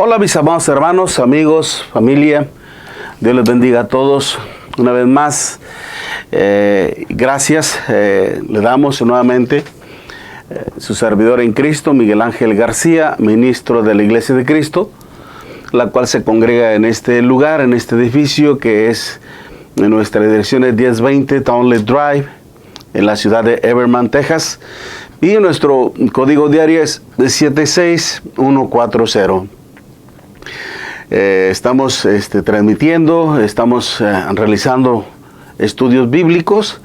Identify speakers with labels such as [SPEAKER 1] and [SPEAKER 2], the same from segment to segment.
[SPEAKER 1] Hola mis amados hermanos, amigos, familia, Dios les bendiga a todos. Una vez más, gracias, le damos nuevamente su servidor en Cristo, Miguel Ángel García, ministro de la Iglesia de Cristo, la cual se congrega en este lugar, en este edificio que es en nuestra dirección es 1020 Townley Drive, en la ciudad de Everman, Texas, y nuestro código diario es 76140. Estamos transmitiendo, estamos realizando estudios bíblicos,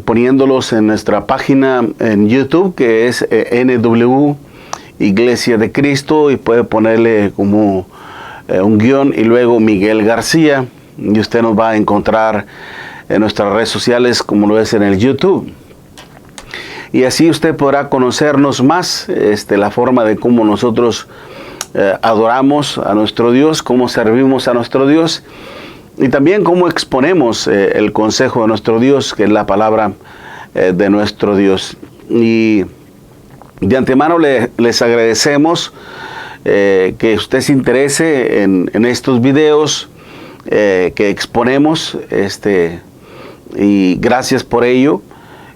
[SPEAKER 1] poniéndolos en nuestra página en YouTube, que es NW Iglesia de Cristo, y puede ponerle como un guión y luego Miguel García, y usted nos va a encontrar en nuestras redes sociales como lo es en el YouTube. Y así usted podrá conocernos más, la forma de cómo nosotros adoramos a nuestro Dios, cómo servimos a nuestro Dios y también cómo exponemos el consejo de nuestro Dios, que es la palabra de nuestro Dios. Y de antemano les agradecemos que usted se interese en estos videos que exponemos, y gracias por ello.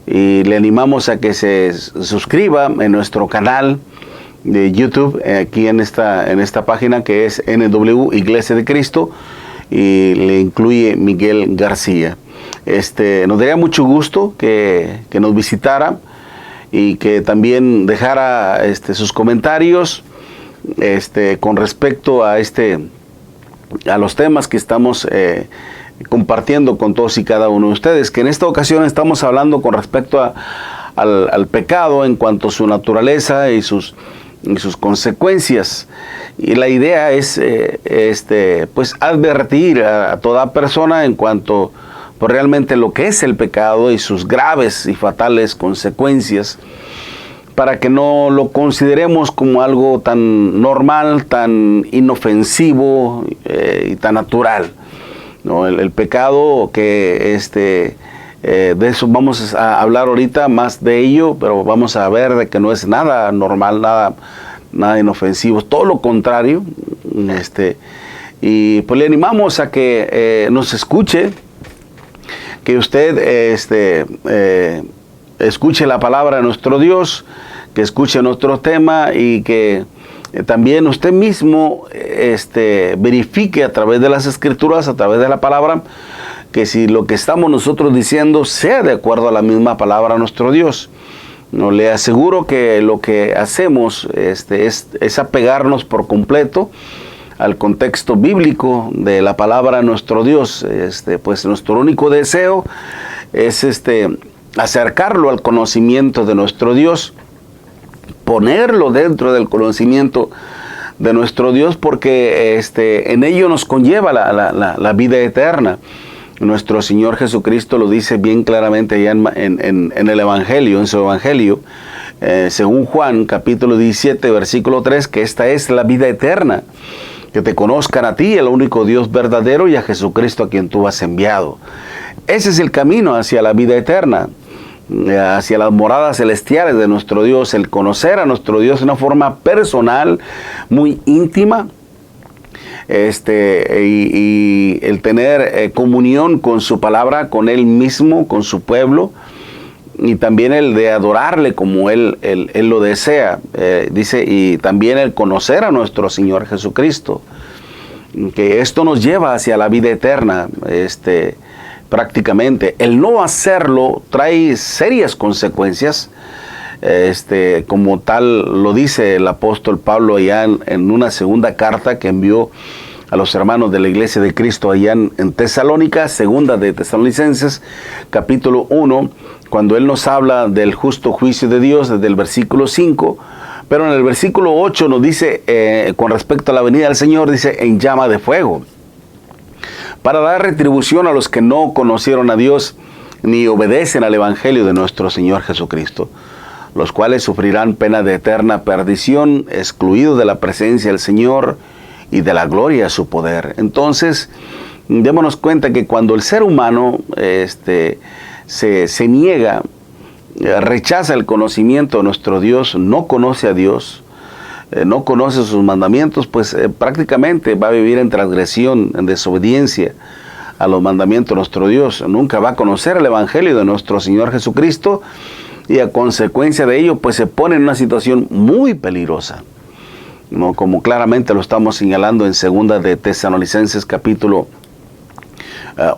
[SPEAKER 1] Y le animamos a que se suscriba en nuestro canal de YouTube, aquí en esta página que es NW Iglesia de Cristo, y le incluye Miguel García. Nos daría mucho gusto que nos visitara y que también dejara sus comentarios con respecto a los temas que estamos compartiendo con todos y cada uno de ustedes, que en esta ocasión estamos hablando con respecto al pecado en cuanto a su naturaleza y sus consecuencias. Y la idea es pues advertir a toda persona en cuanto pues, realmente lo que es el pecado y sus graves y fatales consecuencias, para que no lo consideremos como algo tan normal, tan inofensivo y tan natural. ¿No? El pecado, que de eso vamos a hablar ahorita más de ello, pero vamos a ver de que no es nada normal, nada inofensivo, todo lo contrario. Y pues le animamos a que nos escuche, que usted escuche la palabra de nuestro Dios, que escuche nuestro tema y que también usted mismo verifique a través de las escrituras, a través de la palabra, que si lo que estamos nosotros diciendo sea de acuerdo a la misma palabra de nuestro Dios. No, le aseguro que lo que hacemos es apegarnos por completo al contexto bíblico de la palabra de nuestro Dios. Pues nuestro único deseo es acercarlo al conocimiento de nuestro Dios, ponerlo dentro del conocimiento de nuestro Dios, porque en ello nos conlleva la vida eterna. Nuestro Señor Jesucristo lo dice bien claramente allá en el Evangelio, en su Evangelio, según Juan, capítulo 17, versículo 3, que esta es la vida eterna, que te conozcan a ti, el único Dios verdadero, y a Jesucristo a quien tú has enviado. Ese es el camino hacia la vida eterna, hacia las moradas celestiales de nuestro Dios, el conocer a nuestro Dios de una forma personal, muy íntima, y el tener comunión con su palabra, con Él mismo, con su pueblo, y también el de adorarle como Él lo desea, dice, y también el conocer a nuestro Señor Jesucristo, que esto nos lleva hacia la vida eterna, prácticamente. El no hacerlo trae serias consecuencias, como tal lo dice el apóstol Pablo allá en una segunda carta que envió a los hermanos de la Iglesia de Cristo allá en Tesalónica, segunda de Tesalonicenses, capítulo 1, cuando él nos habla del justo juicio de Dios desde el versículo 5, pero en el versículo 8 nos dice, con respecto a la venida del Señor, dice, en llama de fuego, para dar retribución a los que no conocieron a Dios ni obedecen al Evangelio de nuestro Señor Jesucristo, los cuales sufrirán pena de eterna perdición, excluidos de la presencia del Señor y de la gloria de su poder. Entonces, démonos cuenta que cuando el ser humano se niega, rechaza el conocimiento de nuestro Dios, no conoce a Dios, no conoce sus mandamientos, pues prácticamente va a vivir en transgresión, en desobediencia a los mandamientos de nuestro Dios. Nunca va a conocer el Evangelio de nuestro Señor Jesucristo, y a consecuencia de ello, pues se pone en una situación muy peligrosa, ¿no? Como claramente lo estamos señalando en 2 de Tesalonicenses capítulo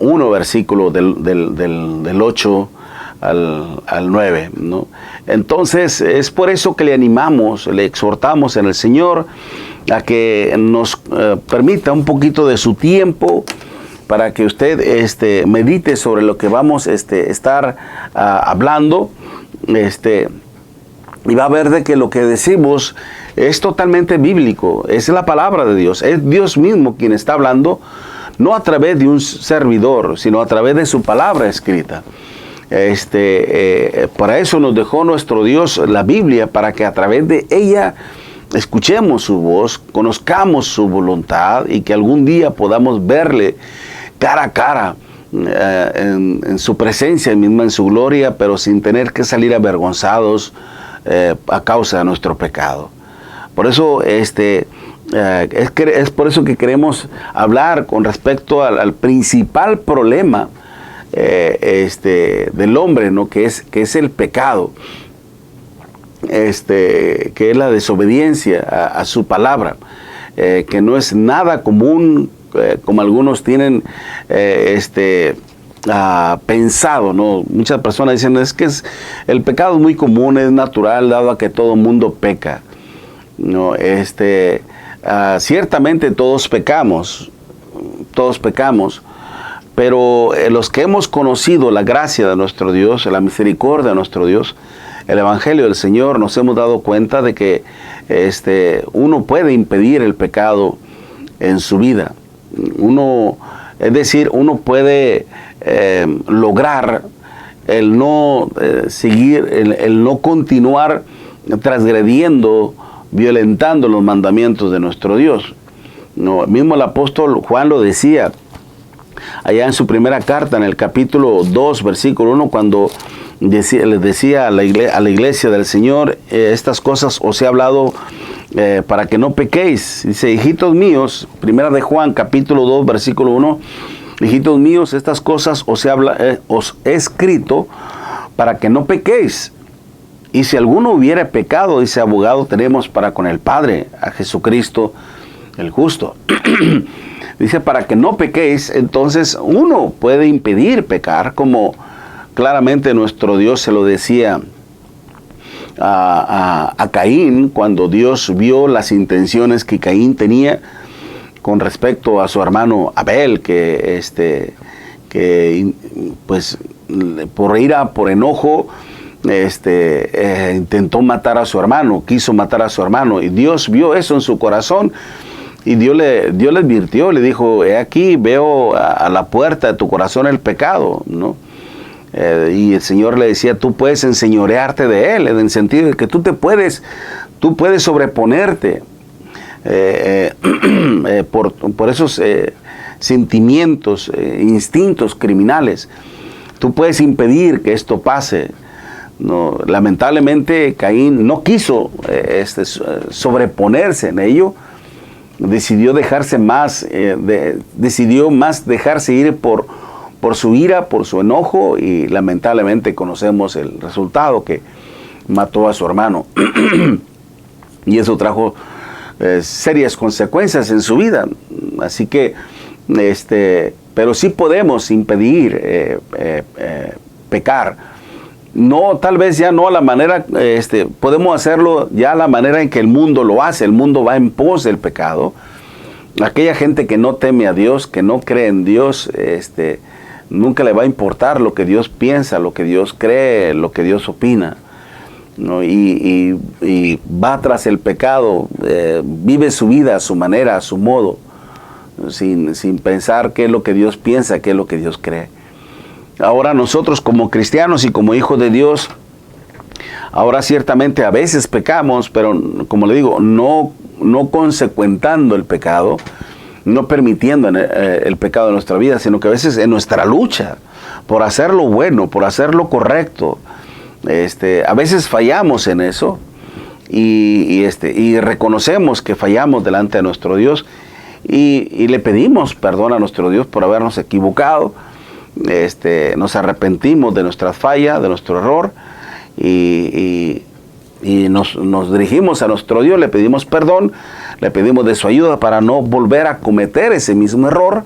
[SPEAKER 1] 1, versículo del 8 al 9, ¿no? Entonces es por eso que le animamos, le exhortamos en el Señor a que nos permita un poquito de su tiempo para que usted medite sobre lo que vamos a estar hablando, y va a ver de que lo que decimos es totalmente bíblico, es la palabra de Dios, es Dios mismo quien está hablando, no a través de un servidor, sino a través de su palabra escrita. Para eso nos dejó nuestro Dios la Biblia, para que a través de ella escuchemos su voz, conozcamos su voluntad, y que algún día podamos verle cara a cara, en su presencia misma, en su gloria, pero sin tener que salir avergonzados a causa de nuestro pecado. Por eso es por eso que queremos hablar con respecto al principal problema del hombre, ¿no? que es el pecado, que es la desobediencia a su palabra, que no es nada común, como algunos tienen pensado, ¿no? Muchas personas dicen, el pecado es muy común, es natural, dado a que todo mundo peca, ¿no? Ciertamente todos pecamos, pero los que hemos conocido la gracia de nuestro Dios, la misericordia de nuestro Dios, el Evangelio del Señor, nos hemos dado cuenta de que uno puede impedir el pecado en su vida. Uno puede lograr el no seguir, el no continuar transgrediendo, violentando los mandamientos de nuestro Dios. No, mismo el apóstol Juan lo decía allá en su primera carta, en el capítulo 2, versículo 1, cuando les decía a la iglesia del Señor, estas cosas os he hablado para que no pequéis. Dice, hijitos míos, primera de Juan, capítulo 2, versículo 1, hijitos míos, estas cosas os he escrito para que no pequéis. Y si alguno hubiera pecado, dice, abogado tenemos para con el Padre, a Jesucristo el justo. Dice, para que no pequéis. Entonces uno puede impedir pecar, como claramente nuestro Dios se lo decía a Caín, cuando Dios vio las intenciones que Caín tenía con respecto a su hermano Abel, que pues por ira, por enojo, intentó matar a su hermano, quiso matar a su hermano, y Dios vio eso en su corazón, y Dios le advirtió, le dijo, he aquí, veo a la puerta de tu corazón el pecado, ¿no? Y el Señor le decía, tú puedes enseñorearte de él, en el sentido de que tú puedes sobreponerte por esos sentimientos, instintos criminales. Tú puedes impedir que esto pase. No, lamentablemente Caín no quiso sobreponerse en ello, decidió dejarse dejarse ir por su ira, por su enojo, y lamentablemente conocemos el resultado, que mató a su hermano. Y eso trajo serias consecuencias en su vida. Así que, pero sí podemos impedir pecar. No, tal vez ya no a la manera, podemos hacerlo ya a la manera en que el mundo lo hace. El mundo va en pos del pecado. Aquella gente que no teme a Dios, que no cree en Dios, nunca le va a importar lo que Dios piensa, lo que Dios cree, lo que Dios opina, ¿no? Y va tras el pecado, vive su vida a su manera, a su modo, sin pensar qué es lo que Dios piensa, qué es lo que Dios cree. Ahora nosotros como cristianos y como hijos de Dios, ahora ciertamente a veces pecamos, pero como le digo, no consecuentando el pecado, no permitiendo el pecado de nuestra vida, sino que a veces en nuestra lucha por hacer lo bueno, por hacer lo correcto, a veces fallamos en eso, y reconocemos que fallamos delante de nuestro Dios y le pedimos perdón a nuestro Dios por habernos equivocado. Nos arrepentimos de nuestra falla, de nuestro error y nos dirigimos a nuestro Dios, le pedimos perdón, le pedimos de su ayuda para no volver a cometer ese mismo error.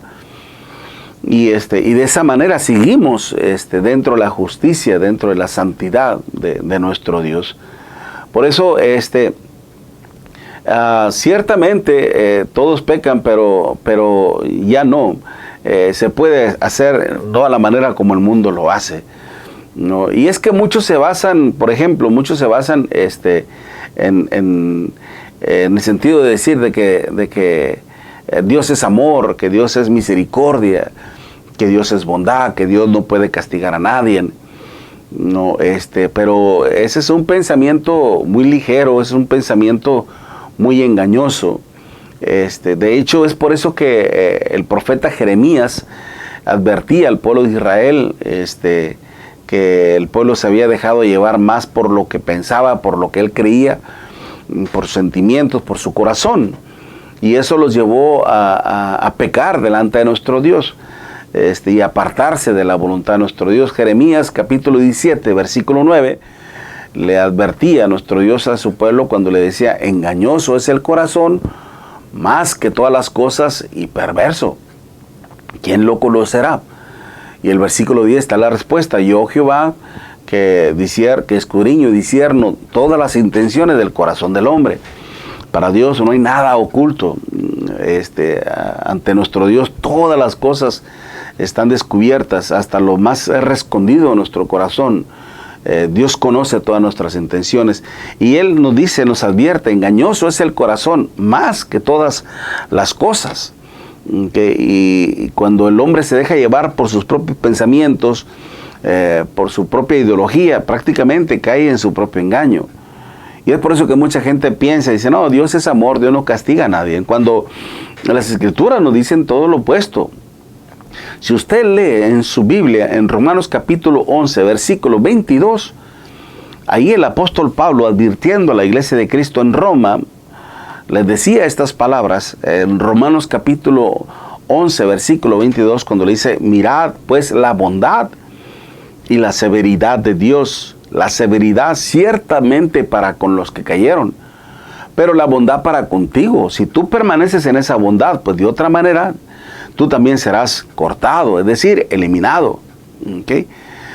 [SPEAKER 1] Y de esa manera seguimos dentro de la justicia, dentro de la santidad de nuestro Dios. Por eso, ciertamente todos pecan, pero ya no. Se puede hacer no a la manera como el mundo lo hace, ¿no? Y es que muchos se basan, por ejemplo, en el sentido de decir de que Dios es amor, que Dios es misericordia, que Dios es bondad, que Dios no puede castigar a nadie. No, pero ese es un pensamiento muy ligero, es un pensamiento muy engañoso. De hecho, es por eso que el profeta Jeremías advertía al pueblo de Israel que el pueblo se había dejado llevar más por lo que pensaba, por lo que él creía, por sus sentimientos, por su corazón. Y eso los llevó a pecar delante de nuestro Dios. Y apartarse de la voluntad de nuestro Dios. Jeremías capítulo 17, versículo 9, le advertía a nuestro Dios a su pueblo cuando le decía: engañoso es el corazón más que todas las cosas y perverso. ¿Quién lo conocerá? Y el versículo 10 está la respuesta: yo Jehová, que escudriño y discierno todas las intenciones del corazón del hombre. Para Dios no hay nada oculto. Ante nuestro Dios todas las cosas están descubiertas, hasta lo más escondido de nuestro corazón. Dios conoce todas nuestras intenciones y Él nos dice, nos advierte: engañoso es el corazón más que todas las cosas. Y cuando el hombre se deja llevar por sus propios pensamientos, por su propia ideología, prácticamente cae en su propio engaño. Y es por eso que mucha gente piensa y dice: no, Dios es amor, Dios no castiga a nadie, cuando las Escrituras nos dicen todo lo opuesto. Si usted lee en su Biblia, en Romanos capítulo 11, versículo 22, ahí el apóstol Pablo, advirtiendo a la iglesia de Cristo en Roma, les decía estas palabras, en Romanos capítulo 11, versículo 22, cuando le dice: mirad pues la bondad y la severidad de Dios, la severidad ciertamente para con los que cayeron, pero la bondad para contigo. Si tú permaneces en esa bondad, pues de otra manera tú también serás cortado, es decir, eliminado. ¿Okay?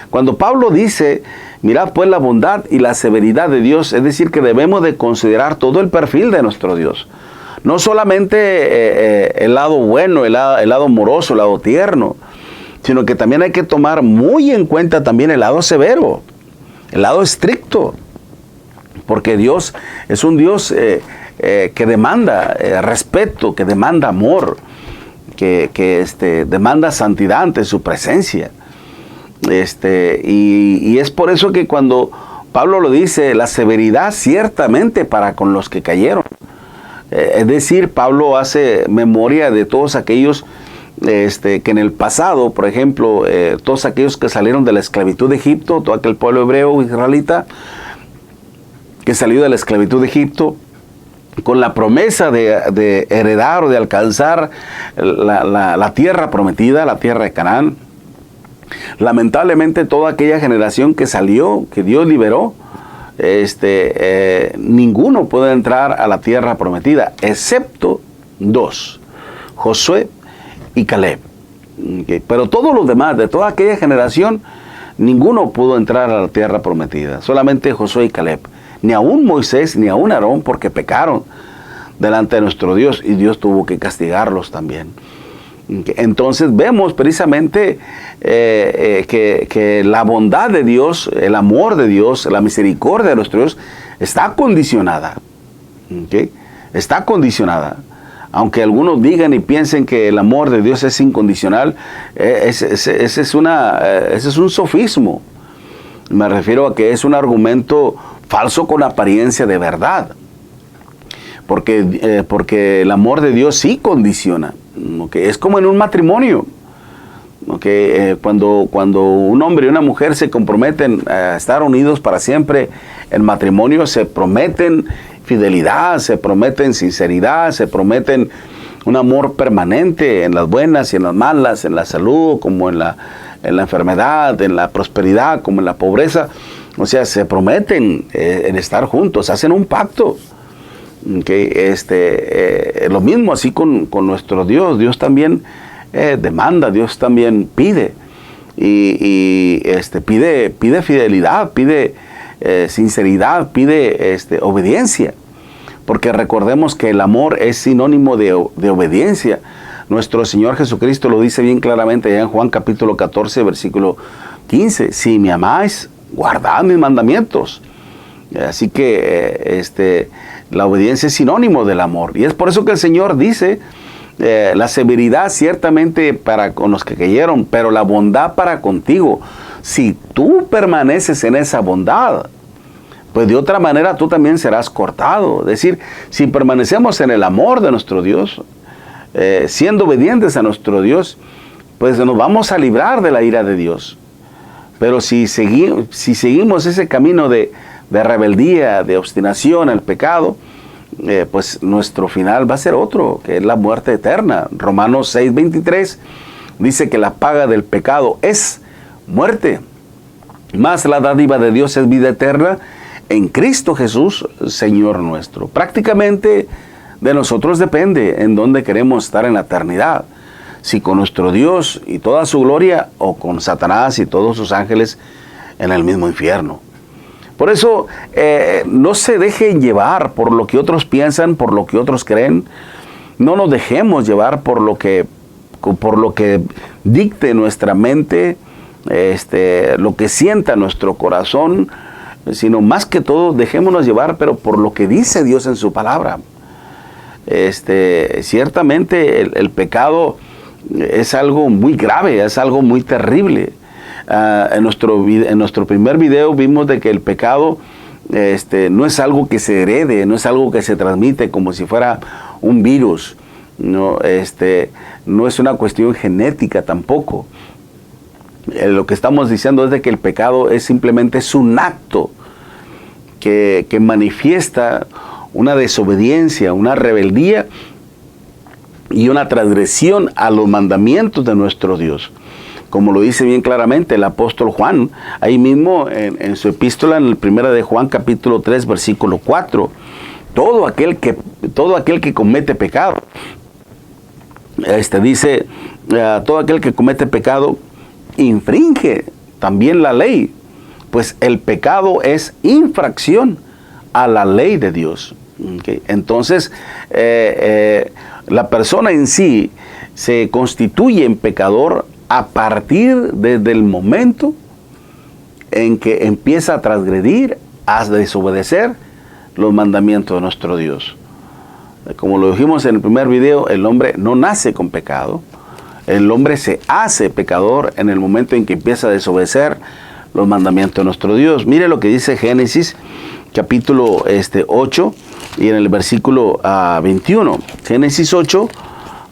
[SPEAKER 1] Cuando Pablo dice: mirad pues la bondad y la severidad de Dios, es decir, que debemos de considerar todo el perfil de nuestro Dios. No solamente el lado bueno, el lado amoroso, el lado tierno, sino que también hay que tomar muy en cuenta también el lado severo, el lado estricto. Porque Dios es un Dios que demanda respeto, que demanda amor, que demanda santidad ante su presencia. Y es por eso que cuando Pablo lo dice, la severidad ciertamente para con los que cayeron. Es decir, Pablo hace memoria de todos aquellos que en el pasado, por ejemplo, todos aquellos que salieron de la esclavitud de Egipto, todo aquel pueblo hebreo israelita que salió de la esclavitud de Egipto, con la promesa de heredar o de alcanzar la tierra prometida, la tierra de Canaán. Lamentablemente toda aquella generación que salió, que Dios liberó, ninguno puede entrar a la tierra prometida, excepto dos: Josué y Caleb. Pero todos los demás, de toda aquella generación, ninguno pudo entrar a la tierra prometida, solamente Josué y Caleb. Ni aún Moisés, ni aún Aarón, porque pecaron delante de nuestro Dios y Dios tuvo que castigarlos también. Entonces vemos precisamente que la bondad de Dios, el amor de Dios, la misericordia de nuestro Dios está condicionada. ¿Okay? Está condicionada. Aunque algunos digan y piensen que el amor de Dios es incondicional, ese es un sofismo. Me refiero a que es un argumento falso con apariencia de verdad. Porque el amor de Dios sí condiciona. ¿Okay? Es como en un matrimonio. Cuando un hombre y una mujer se comprometen a estar unidos para siempre en matrimonio, se prometen fidelidad, se prometen sinceridad, se prometen un amor permanente en las buenas y en las malas, en la salud como en la enfermedad, en la prosperidad como en la pobreza. O sea, se prometen en estar juntos, hacen un pacto. Lo mismo así con nuestro Dios. Dios también demanda, Dios también pide. Pide fidelidad, pide sinceridad, pide obediencia. Porque recordemos que el amor es sinónimo de obediencia. Nuestro Señor Jesucristo lo dice bien claramente allá en Juan capítulo 14, versículo 15. Si me amáis, guardad mis mandamientos. Así que la obediencia es sinónimo del amor. Y es por eso que el Señor dice, la severidad ciertamente para con los que cayeron, pero la bondad para contigo. Si tú permaneces en esa bondad, pues de otra manera tú también serás cortado. Es decir, si permanecemos en el amor de nuestro Dios, siendo obedientes a nuestro Dios, pues nos vamos a librar de la ira de Dios. Pero si seguimos ese camino de rebeldía, de obstinación al pecado, pues nuestro final va a ser otro, que es la muerte eterna. Romanos 6:23 dice que la paga del pecado es muerte, mas la dádiva de Dios es vida eterna en Cristo Jesús, Señor nuestro. Prácticamente de nosotros depende en dónde queremos estar en la eternidad. Si con nuestro Dios y toda su gloria, o con Satanás y todos sus ángeles en el mismo infierno. Por eso no se dejen llevar por lo que otros piensan, por lo que otros creen. No nos dejemos llevar por lo que dicte nuestra mente, lo que sienta nuestro corazón, sino más que todo dejémonos llevar, pero por lo que dice Dios en su palabra. Ciertamente el pecado es algo muy grave, es algo muy terrible. En nuestro primer video vimos de que el pecado no es algo que se herede, no es algo que se transmite como si fuera un virus, no es una cuestión genética tampoco. Lo que estamos diciendo es de que el pecado es simplemente un acto que manifiesta una desobediencia, una rebeldía y una transgresión a los mandamientos de nuestro Dios. Como lo dice bien claramente el apóstol Juan, ahí mismo en su epístola, en el 1 de Juan capítulo 3, versículo 4, todo aquel que comete pecado, dice, todo aquel que comete pecado infringe también la ley, pues el pecado es infracción a la ley de Dios. Entonces, la persona en sí se constituye en pecador a partir desde el momento en que empieza a transgredir, a desobedecer los mandamientos de nuestro Dios. Como lo dijimos en el primer video, el hombre no nace con pecado. El hombre se hace pecador en el momento en que empieza a desobedecer los mandamientos de nuestro Dios. Mire lo que dice Génesis capítulo 8 y en el versículo 21. Génesis 8,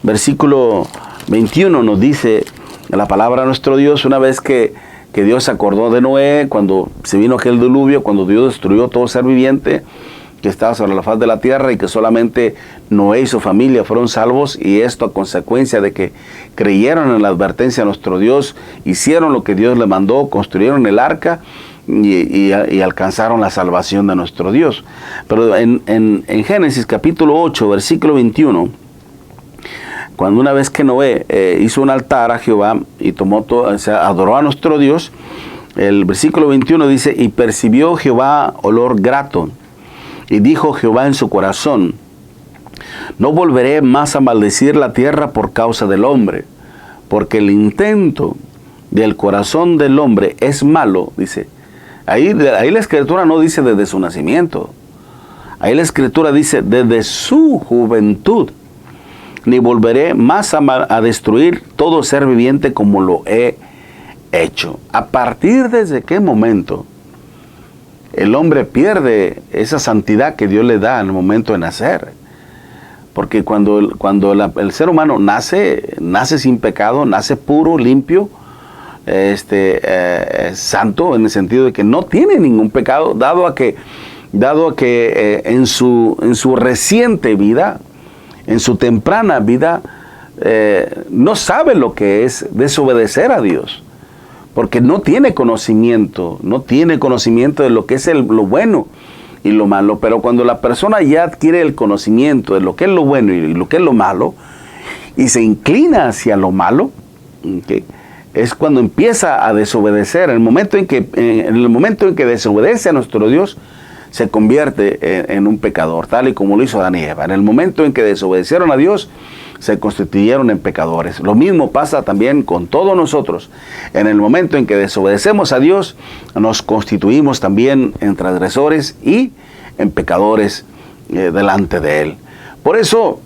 [SPEAKER 1] versículo 21 nos dice la palabra de nuestro Dios, una vez que Dios se acordó de Noé, cuando se vino aquel diluvio, cuando Dios destruyó todo ser viviente que estaba sobre la faz de la tierra y que solamente Noé y su familia fueron salvos, y esto a consecuencia de que creyeron en la advertencia de nuestro Dios, hicieron lo que Dios le mandó, construyeron el arca y alcanzaron la salvación de nuestro Dios. Pero en Génesis capítulo 8, versículo 21, cuando una vez que Noé hizo un altar a Jehová y adoró a nuestro Dios, el versículo 21 dice, y percibió Jehová olor grato, y dijo Jehová en su corazón, no volveré más a maldecir la tierra por causa del hombre, porque el intento del corazón del hombre es malo, dice. Ahí la escritura no dice desde su nacimiento, ahí la escritura dice desde su juventud, ni volveré más a destruir todo ser viviente como lo he hecho. ¿A partir desde qué momento el hombre pierde esa santidad que Dios le da en el momento de nacer? Porque cuando el ser humano nace sin pecado, nace puro, limpio, santo, en el sentido de que no tiene ningún pecado, dado a que en su reciente vida, en su temprana vida, no sabe lo que es desobedecer a Dios, porque no tiene conocimiento de lo que es lo bueno y lo malo. Pero cuando la persona ya adquiere el conocimiento de lo que es lo bueno y lo que es lo malo, y se inclina hacia lo malo, ¿okay?, es cuando empieza a desobedecer. En el momento en que desobedece a nuestro Dios, se convierte en un pecador, tal y como lo hizo Adán y Eva. En el momento en que desobedecieron a Dios, se constituyeron en pecadores. Lo mismo pasa también con todos nosotros. En el momento en que desobedecemos a Dios, nos constituimos también en transgresores y en pecadores delante de Él. Por eso,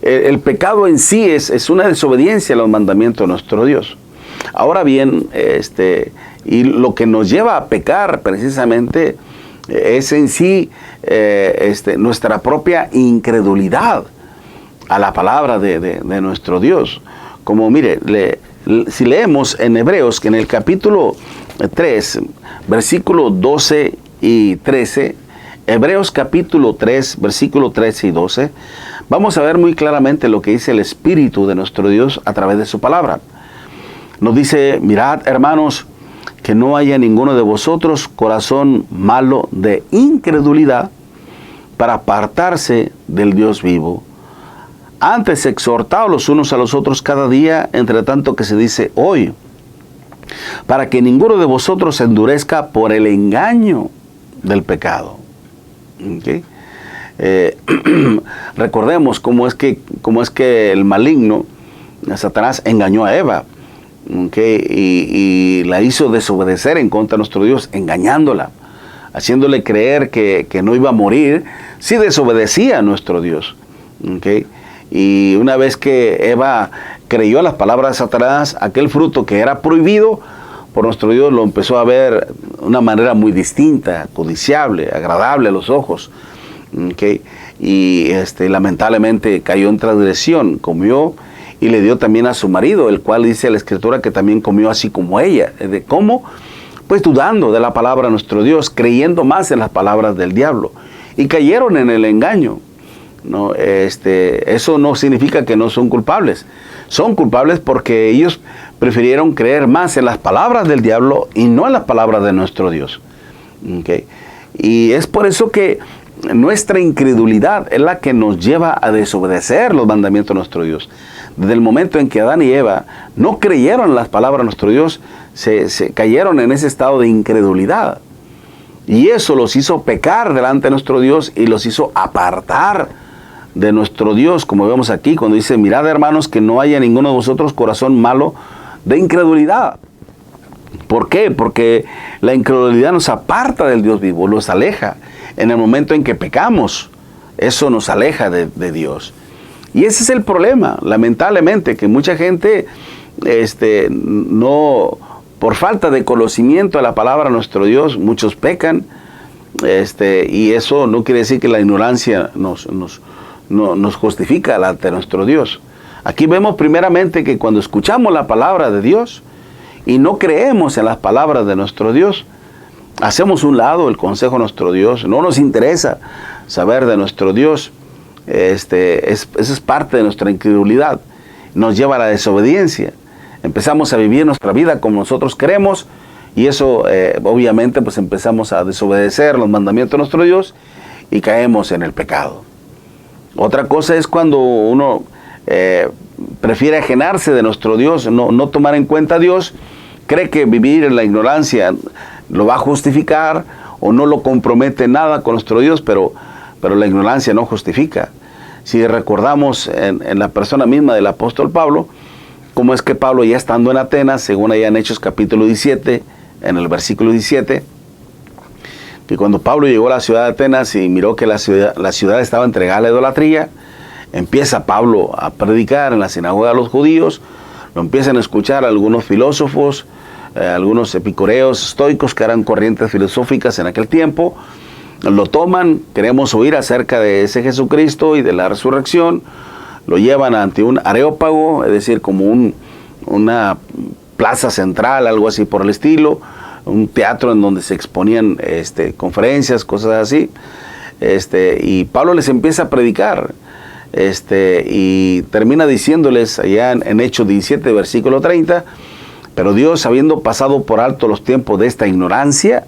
[SPEAKER 1] el pecado en sí es una desobediencia a los mandamientos de nuestro Dios. Ahora bien, y lo que nos lleva a pecar precisamente es en sí nuestra propia incredulidad a la palabra de nuestro Dios. Como mire, si leemos en Hebreos, que en el capítulo 3, versículos 12 y 13, Hebreos capítulo 3, versículo 13 y 12, vamos a ver muy claramente lo que dice el Espíritu de nuestro Dios a través de su palabra. Nos dice: mirad, hermanos, que no haya ninguno de vosotros corazón malo de incredulidad para apartarse del Dios vivo. Antes exhortaos los unos a los otros cada día, entre tanto que se dice hoy, para que ninguno de vosotros se endurezca por el engaño del pecado. ¿Okay? Recordemos cómo es que el maligno, Satanás, engañó a Eva. ¿Okay? Y la hizo desobedecer en contra de nuestro Dios, engañándola, haciéndole creer que no iba a morir si desobedecía a nuestro Dios. ¿Okay? Y una vez que Eva creyó a las palabras de Satanás, aquel fruto que era prohibido por nuestro Dios lo empezó a ver de una manera muy distinta, codiciable, agradable a los ojos. ¿Okay? Y lamentablemente cayó en transgresión, comió y le dio también a su marido, el cual dice la Escritura que también comió así como ella. ¿De cómo? Pues dudando de la palabra de nuestro Dios, creyendo más en las palabras del diablo, y cayeron en el engaño. No, eso no significa que no son culpables. Son culpables porque ellos prefirieron creer más en las palabras del diablo y no en las palabras de nuestro Dios. ¿Okay? Y es por eso que nuestra incredulidad es la que nos lleva a desobedecer los mandamientos de nuestro Dios. Desde el momento en que Adán y Eva no creyeron en las palabras de nuestro Dios, se cayeron en ese estado de incredulidad. Y eso los hizo pecar delante de nuestro Dios y los hizo apartar de nuestro Dios, como vemos aquí cuando dice: mirad, hermanos, que no haya ninguno de vosotros corazón malo de incredulidad. ¿Por qué? Porque la incredulidad nos aparta del Dios vivo, los aleja. En el momento en que pecamos, eso nos aleja de Dios. Y ese es el problema, lamentablemente, que mucha gente no, por falta de conocimiento de la palabra de nuestro Dios, muchos pecan, y eso no quiere decir que la ignorancia nos justifica delante de nuestro Dios. Aquí vemos primeramente que cuando escuchamos la palabra de Dios y no creemos en las palabras de nuestro Dios, hacemos un lado el consejo de nuestro Dios, no nos interesa saber de nuestro Dios. Esa es parte de nuestra incredulidad, nos lleva a la desobediencia. Empezamos a vivir nuestra vida como nosotros queremos, y eso obviamente pues empezamos a desobedecer los mandamientos de nuestro Dios y caemos en el pecado. Otra cosa es cuando uno prefiere ajenarse de nuestro Dios, no tomar en cuenta a Dios, cree que vivir en la ignorancia lo va a justificar o no lo compromete nada con nuestro Dios, pero la ignorancia no justifica. Si recordamos en la persona misma del apóstol Pablo, cómo es que Pablo, ya estando en Atenas, según allá en Hechos capítulo 17, en el versículo 17, que cuando Pablo llegó a la ciudad de Atenas y miró que la ciudad estaba entregada a la idolatría, empieza Pablo a predicar en la sinagoga de los judíos, lo empiezan a escuchar algunos filósofos, algunos epicureos, estoicos, que eran corrientes filosóficas en aquel tiempo, lo toman, queremos oír acerca de ese Jesucristo y de la resurrección, lo llevan ante un areópago, es decir, como una plaza central, algo así por el estilo, un teatro en donde se exponían conferencias, cosas así, y Pablo les empieza a predicar, y termina diciéndoles allá en Hechos 17, versículo 30, pero Dios, habiendo pasado por alto los tiempos de esta ignorancia,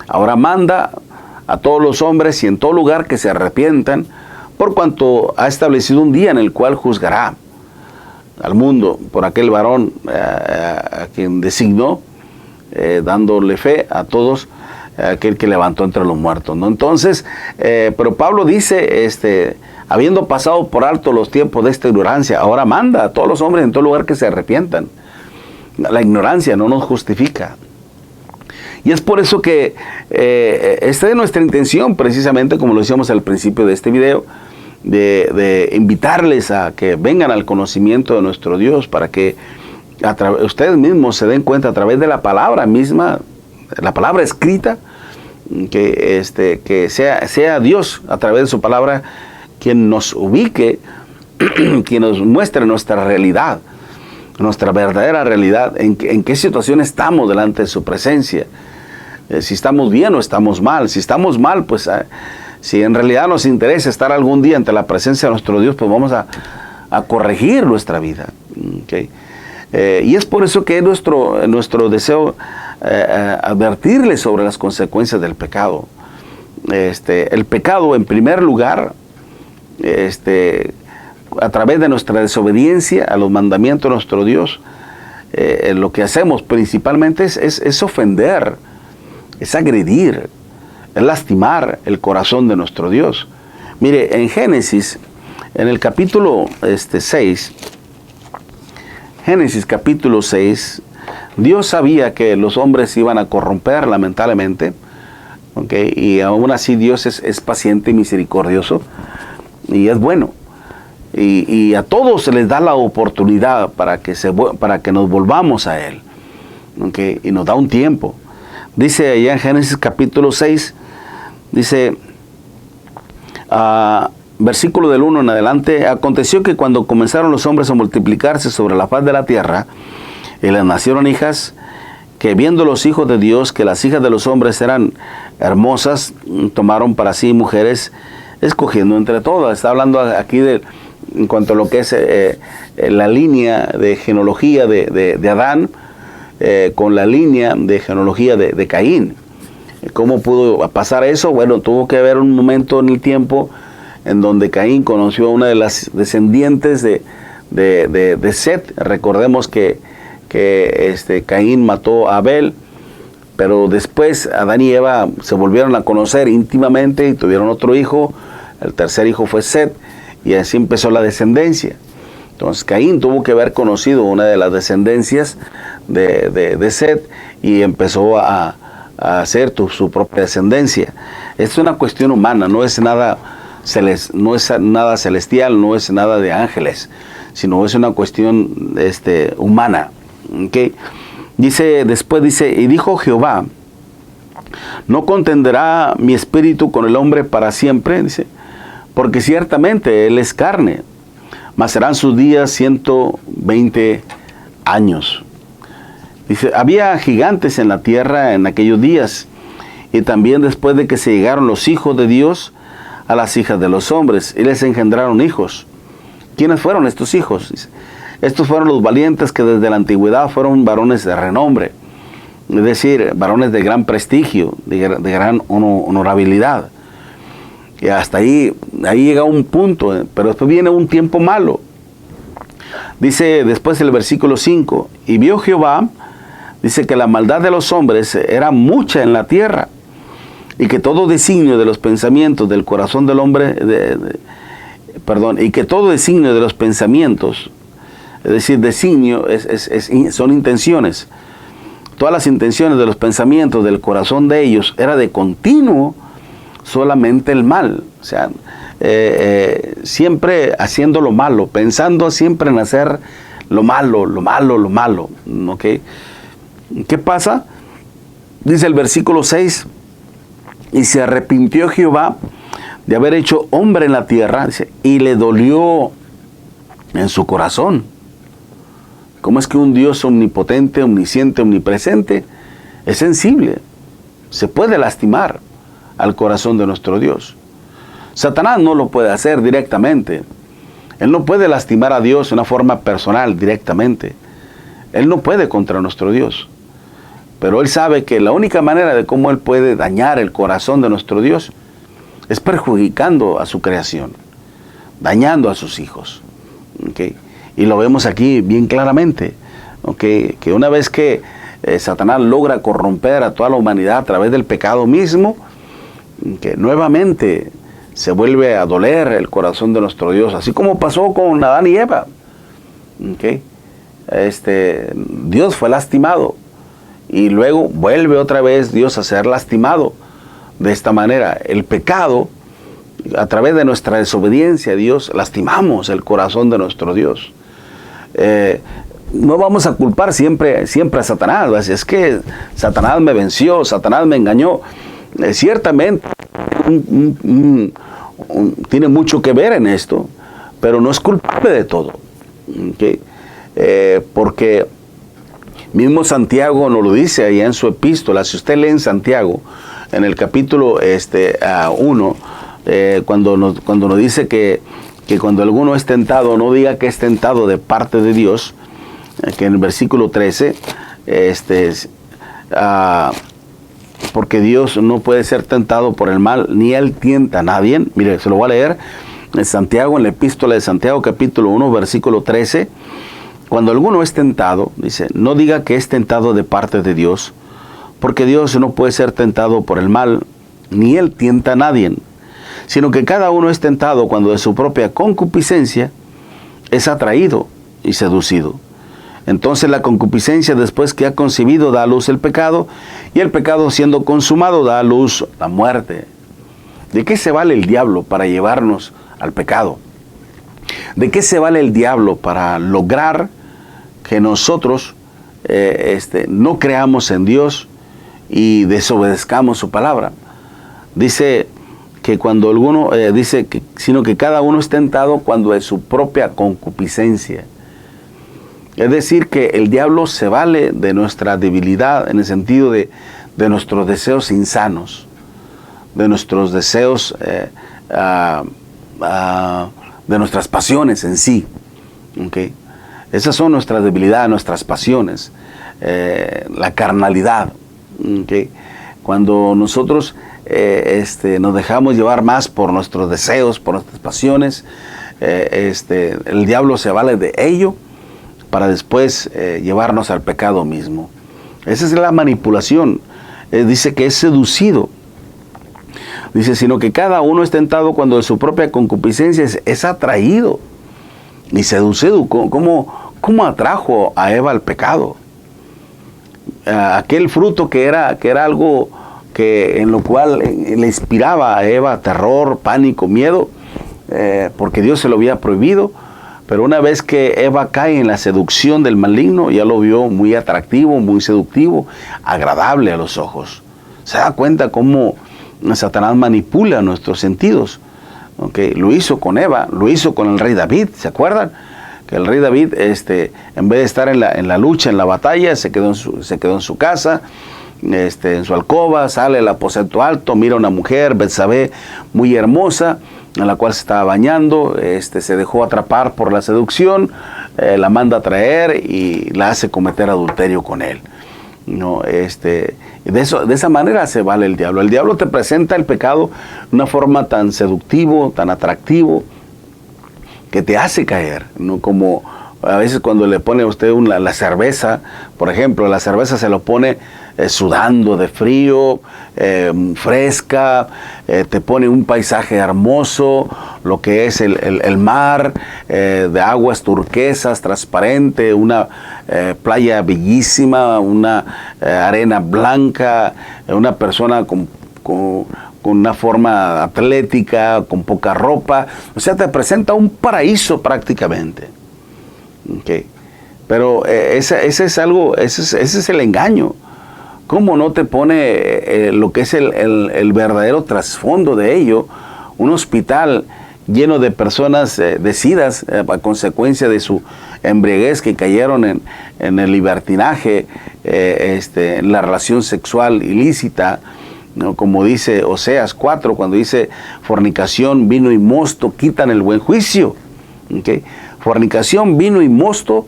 [SPEAKER 1] ahora manda a todos los hombres y en todo lugar que se arrepientan, por cuanto ha establecido un día en el cual juzgará al mundo por aquel varón a quien designó, dándole fe a todos, aquel que levantó entre los muertos, ¿no? Entonces, pero Pablo dice, habiendo pasado por alto los tiempos de esta ignorancia, ahora manda a todos los hombres en todo lugar que se arrepientan. La ignorancia no nos justifica. Y es por eso que esta es nuestra intención, precisamente como lo decíamos al principio de este video, de invitarles a que vengan al conocimiento de nuestro Dios, para que ustedes mismos se den cuenta a través de la palabra misma, la palabra escrita, que sea Dios a través de su palabra quien nos ubique, quien nos muestre nuestra realidad, nuestra verdadera realidad, en qué situación estamos delante de su presencia. Si estamos bien o estamos mal. Si estamos mal, pues si en realidad nos interesa estar algún día ante la presencia de nuestro Dios, pues vamos a corregir nuestra vida. ¿Okay? Y es por eso que es nuestro deseo advertirles sobre las consecuencias del pecado. El pecado, en primer lugar, a través de nuestra desobediencia a los mandamientos de nuestro Dios, lo que hacemos principalmente es ofender, es agredir, es lastimar el corazón de nuestro Dios. Mire, en Génesis, en el capítulo 6, Génesis capítulo 6, Dios sabía que los hombres iban a corromper lamentablemente, ¿okay? Y aún así Dios es paciente y misericordioso, y es bueno. Y a todos se les da la oportunidad para que nos volvamos a Él, ¿okay? Y nos da un tiempo. Dice allá en Génesis capítulo 6, dice, versículo del 1 en adelante, aconteció que cuando comenzaron los hombres a multiplicarse sobre la faz de la tierra, y les nacieron hijas, que viendo los hijos de Dios que las hijas de los hombres eran hermosas, tomaron para sí mujeres, escogiendo entre todas. Está hablando aquí en cuanto a lo que es la línea de genealogía de Adán, con la línea de genealogía de Caín. ¿Cómo pudo pasar eso? Bueno, tuvo que haber un momento en el tiempo en donde Caín conoció a una de las descendientes de Set. Recordemos que Caín mató a Abel, pero después Adán y Eva se volvieron a conocer íntimamente y tuvieron otro hijo. El tercer hijo fue Set, y así empezó la descendencia. Entonces Caín tuvo que haber conocido una de las descendencias de Set, y empezó a hacer su propia descendencia. Es una cuestión humana, no es nada celestial, no es nada de ángeles, sino es una cuestión humana. ¿Okay? Después dice, y dijo Jehová, no contenderá mi espíritu con el hombre para siempre, dice, porque ciertamente él es carne, mas serán sus días 120 años. Dice, había gigantes en la tierra en aquellos días, y también después de que se llegaron los hijos de Dios a las hijas de los hombres, y les engendraron hijos. ¿Quiénes fueron estos hijos? Dice, estos fueron los valientes que desde la antigüedad fueron varones de renombre, es decir, varones de gran prestigio, de gran honorabilidad. Y hasta ahí llega un punto, pero después viene un tiempo malo. Dice después el versículo 5, y vio Jehová, dice que la maldad de los hombres era mucha en la tierra, y que todo designio de los pensamientos del corazón del hombre, y que todo designio de los pensamientos, es decir, designio son intenciones, todas las intenciones de los pensamientos del corazón de ellos era de continuo solamente el mal. O sea, siempre haciendo lo malo, pensando siempre en hacer lo malo, ¿ok? ¿Qué pasa? Dice el versículo 6, Y se arrepintió Jehová de haber hecho hombre en la tierra, dice, y le dolió en su corazón. ¿Cómo es que un Dios omnipotente, omnisciente, omnipresente es sensible? Se puede lastimar al corazón de nuestro Dios. Satanás no lo puede hacer directamente. Él no puede lastimar a Dios de una forma personal directamente. Él no puede contra nuestro Dios. Pero Él sabe que la única manera de cómo Él puede dañar el corazón de nuestro Dios es perjudicando a su creación, dañando a sus hijos. ¿Okay? Y lo vemos aquí bien claramente. ¿Okay? Que una vez que Satanás logra corromper a toda la humanidad a través del pecado mismo, que nuevamente se vuelve a doler el corazón de nuestro Dios, así como pasó con Adán y Eva. ¿Okay? Dios fue lastimado y luego vuelve otra vez Dios a ser lastimado. De esta manera, el pecado, a través de nuestra desobediencia a Dios, lastimamos el corazón de nuestro Dios. No vamos a culpar siempre a Satanás. Es que Satanás me venció, Satanás me engañó. Ciertamente tiene mucho que ver en esto, pero no es culpable de todo. ¿Okay? Porque mismo Santiago nos lo dice ahí en su epístola. Si usted lee en Santiago, en el capítulo 1, cuando nos dice que cuando alguno es tentado, no diga que es tentado de parte de Dios, que en el versículo 13, porque Dios no puede ser tentado por el mal, ni Él tienta a nadie. Mire, se lo voy a leer en Santiago, en la epístola de Santiago, capítulo 1, versículo 13. Cuando alguno es tentado, dice, no diga que es tentado de parte de Dios, porque Dios no puede ser tentado por el mal, ni Él tienta a nadie, sino que cada uno es tentado cuando de su propia concupiscencia es atraído y seducido. Entonces la concupiscencia, después que ha concebido, da a luz el pecado, y el pecado, siendo consumado, da a luz la muerte. ¿De qué se vale el diablo para llevarnos al pecado? ¿De qué se vale el diablo para lograr que nosotros no creamos en Dios y desobedezcamos su palabra? Dice que cuando alguno, sino que cada uno es tentado cuando de su propia concupiscencia. Es decir, que el diablo se vale de nuestra debilidad en el sentido de nuestros deseos insanos, de nuestros deseos, de nuestras pasiones en sí. ¿Okay? Esas son nuestras debilidades, nuestras pasiones, la carnalidad. ¿Okay? Cuando nosotros nos dejamos llevar más por nuestros deseos, por nuestras pasiones, el diablo se vale de ello para después llevarnos al pecado mismo. Esa es la manipulación. Dice que es seducido. Dice, sino que cada uno es tentado cuando de su propia concupiscencia es atraído y seducido. ¿Cómo atrajo a Eva al pecado? Aquel fruto que era algo en lo cual le inspiraba a Eva terror, pánico, miedo, porque Dios se lo había prohibido. Pero una vez que Eva cae en la seducción del maligno, ya lo vio muy atractivo, muy seductivo, agradable a los ojos. Se da cuenta cómo Satanás manipula nuestros sentidos. ¿Okay? Lo hizo con Eva, lo hizo con el rey David, ¿se acuerdan? Que el rey David, en vez de estar en la lucha, en la batalla, se quedó en su casa, en su alcoba, sale al aposento alto, mira a una mujer, Betsabé, muy hermosa, en la cual se estaba bañando, se dejó atrapar por la seducción, la manda a traer y la hace cometer adulterio con él. ¿No? De esa manera se vale el diablo. El diablo te presenta el pecado de una forma tan seductivo, tan atractivo, que te hace caer, ¿no? Como a veces cuando le pone a usted la cerveza, por ejemplo, la cerveza se lo pone sudando de frío, fresca, te pone un paisaje hermoso, lo que es el mar, de aguas turquesas, transparente, una playa bellísima, una arena blanca, una persona con una forma atlética, con poca ropa. O sea, te presenta un paraíso prácticamente. Okay. Pero ese es el engaño. ¿cómo no te pone lo que es el verdadero trasfondo de ello? Un hospital lleno de personas decidas a consecuencia de su embriaguez, que cayeron en el libertinaje, en la relación sexual ilícita, ¿no? Como dice Oseas 4, cuando dice fornicación, vino y mosto quitan el buen juicio. ¿Okay? Fornicación, vino y mosto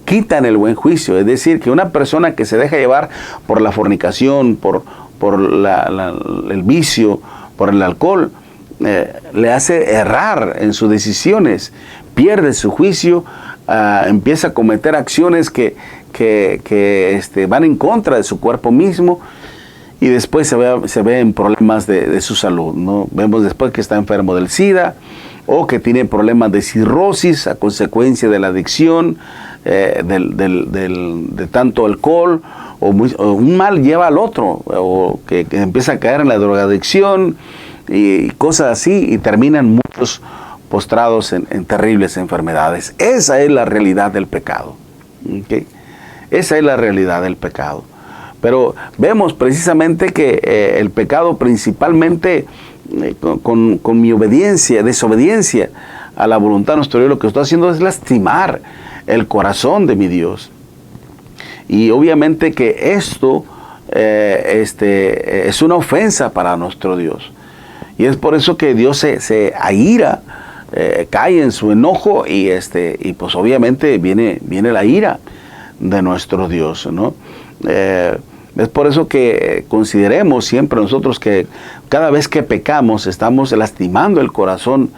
[SPEAKER 1] quitan el buen juicio. Es decir, que una persona que se deja llevar por la fornicación, por el vicio, por el alcohol, le hace errar en sus decisiones, pierde su juicio, empieza a cometer acciones que van en contra de su cuerpo mismo, y después se ve en problemas de su salud, ¿no? Vemos después que está enfermo del SIDA, o que tiene problemas de cirrosis a consecuencia de la adicción, de tanto alcohol, o un mal lleva al otro, o que empieza a caer en la drogadicción, y cosas así, y terminan muchos postrados en terribles enfermedades. Esa es la realidad del pecado. ¿Okay? Esa es la realidad del pecado. Pero vemos precisamente que el pecado, principalmente con mi desobediencia a la voluntad de nuestro Dios, lo que estoy haciendo es lastimar el corazón de mi Dios. Y obviamente que esto es una ofensa para nuestro Dios. Y es por eso que Dios se aira, cae en su enojo, y pues obviamente viene la ira de nuestro Dios, ¿no? Es por eso que consideremos siempre nosotros que cada vez que pecamos estamos lastimando el corazón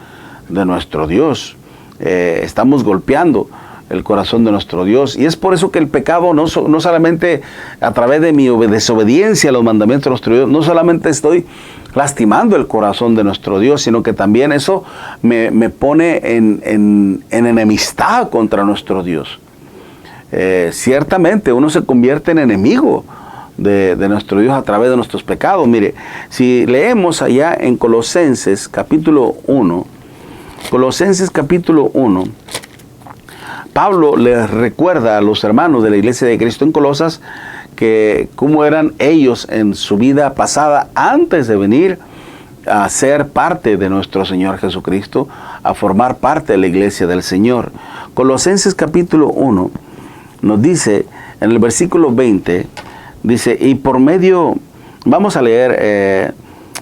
[SPEAKER 1] de nuestro Dios, estamos golpeando el corazón de nuestro Dios. Y es por eso que el pecado no solamente a través de mi desobediencia a los mandamientos de nuestro Dios, no solamente estoy lastimando el corazón de nuestro Dios, sino que también eso me pone en enemistad contra nuestro Dios. Ciertamente uno se convierte en enemigo de nuestro Dios a través de nuestros pecados. Mire, si leemos allá en Colosenses capítulo 1, Pablo les recuerda a los hermanos de la iglesia de Cristo en Colosas que cómo eran ellos en su vida pasada antes de venir a ser parte de nuestro Señor Jesucristo, a formar parte de la iglesia del Señor. Colosenses capítulo 1 nos dice, en el versículo 20, dice, y por medio, vamos a leer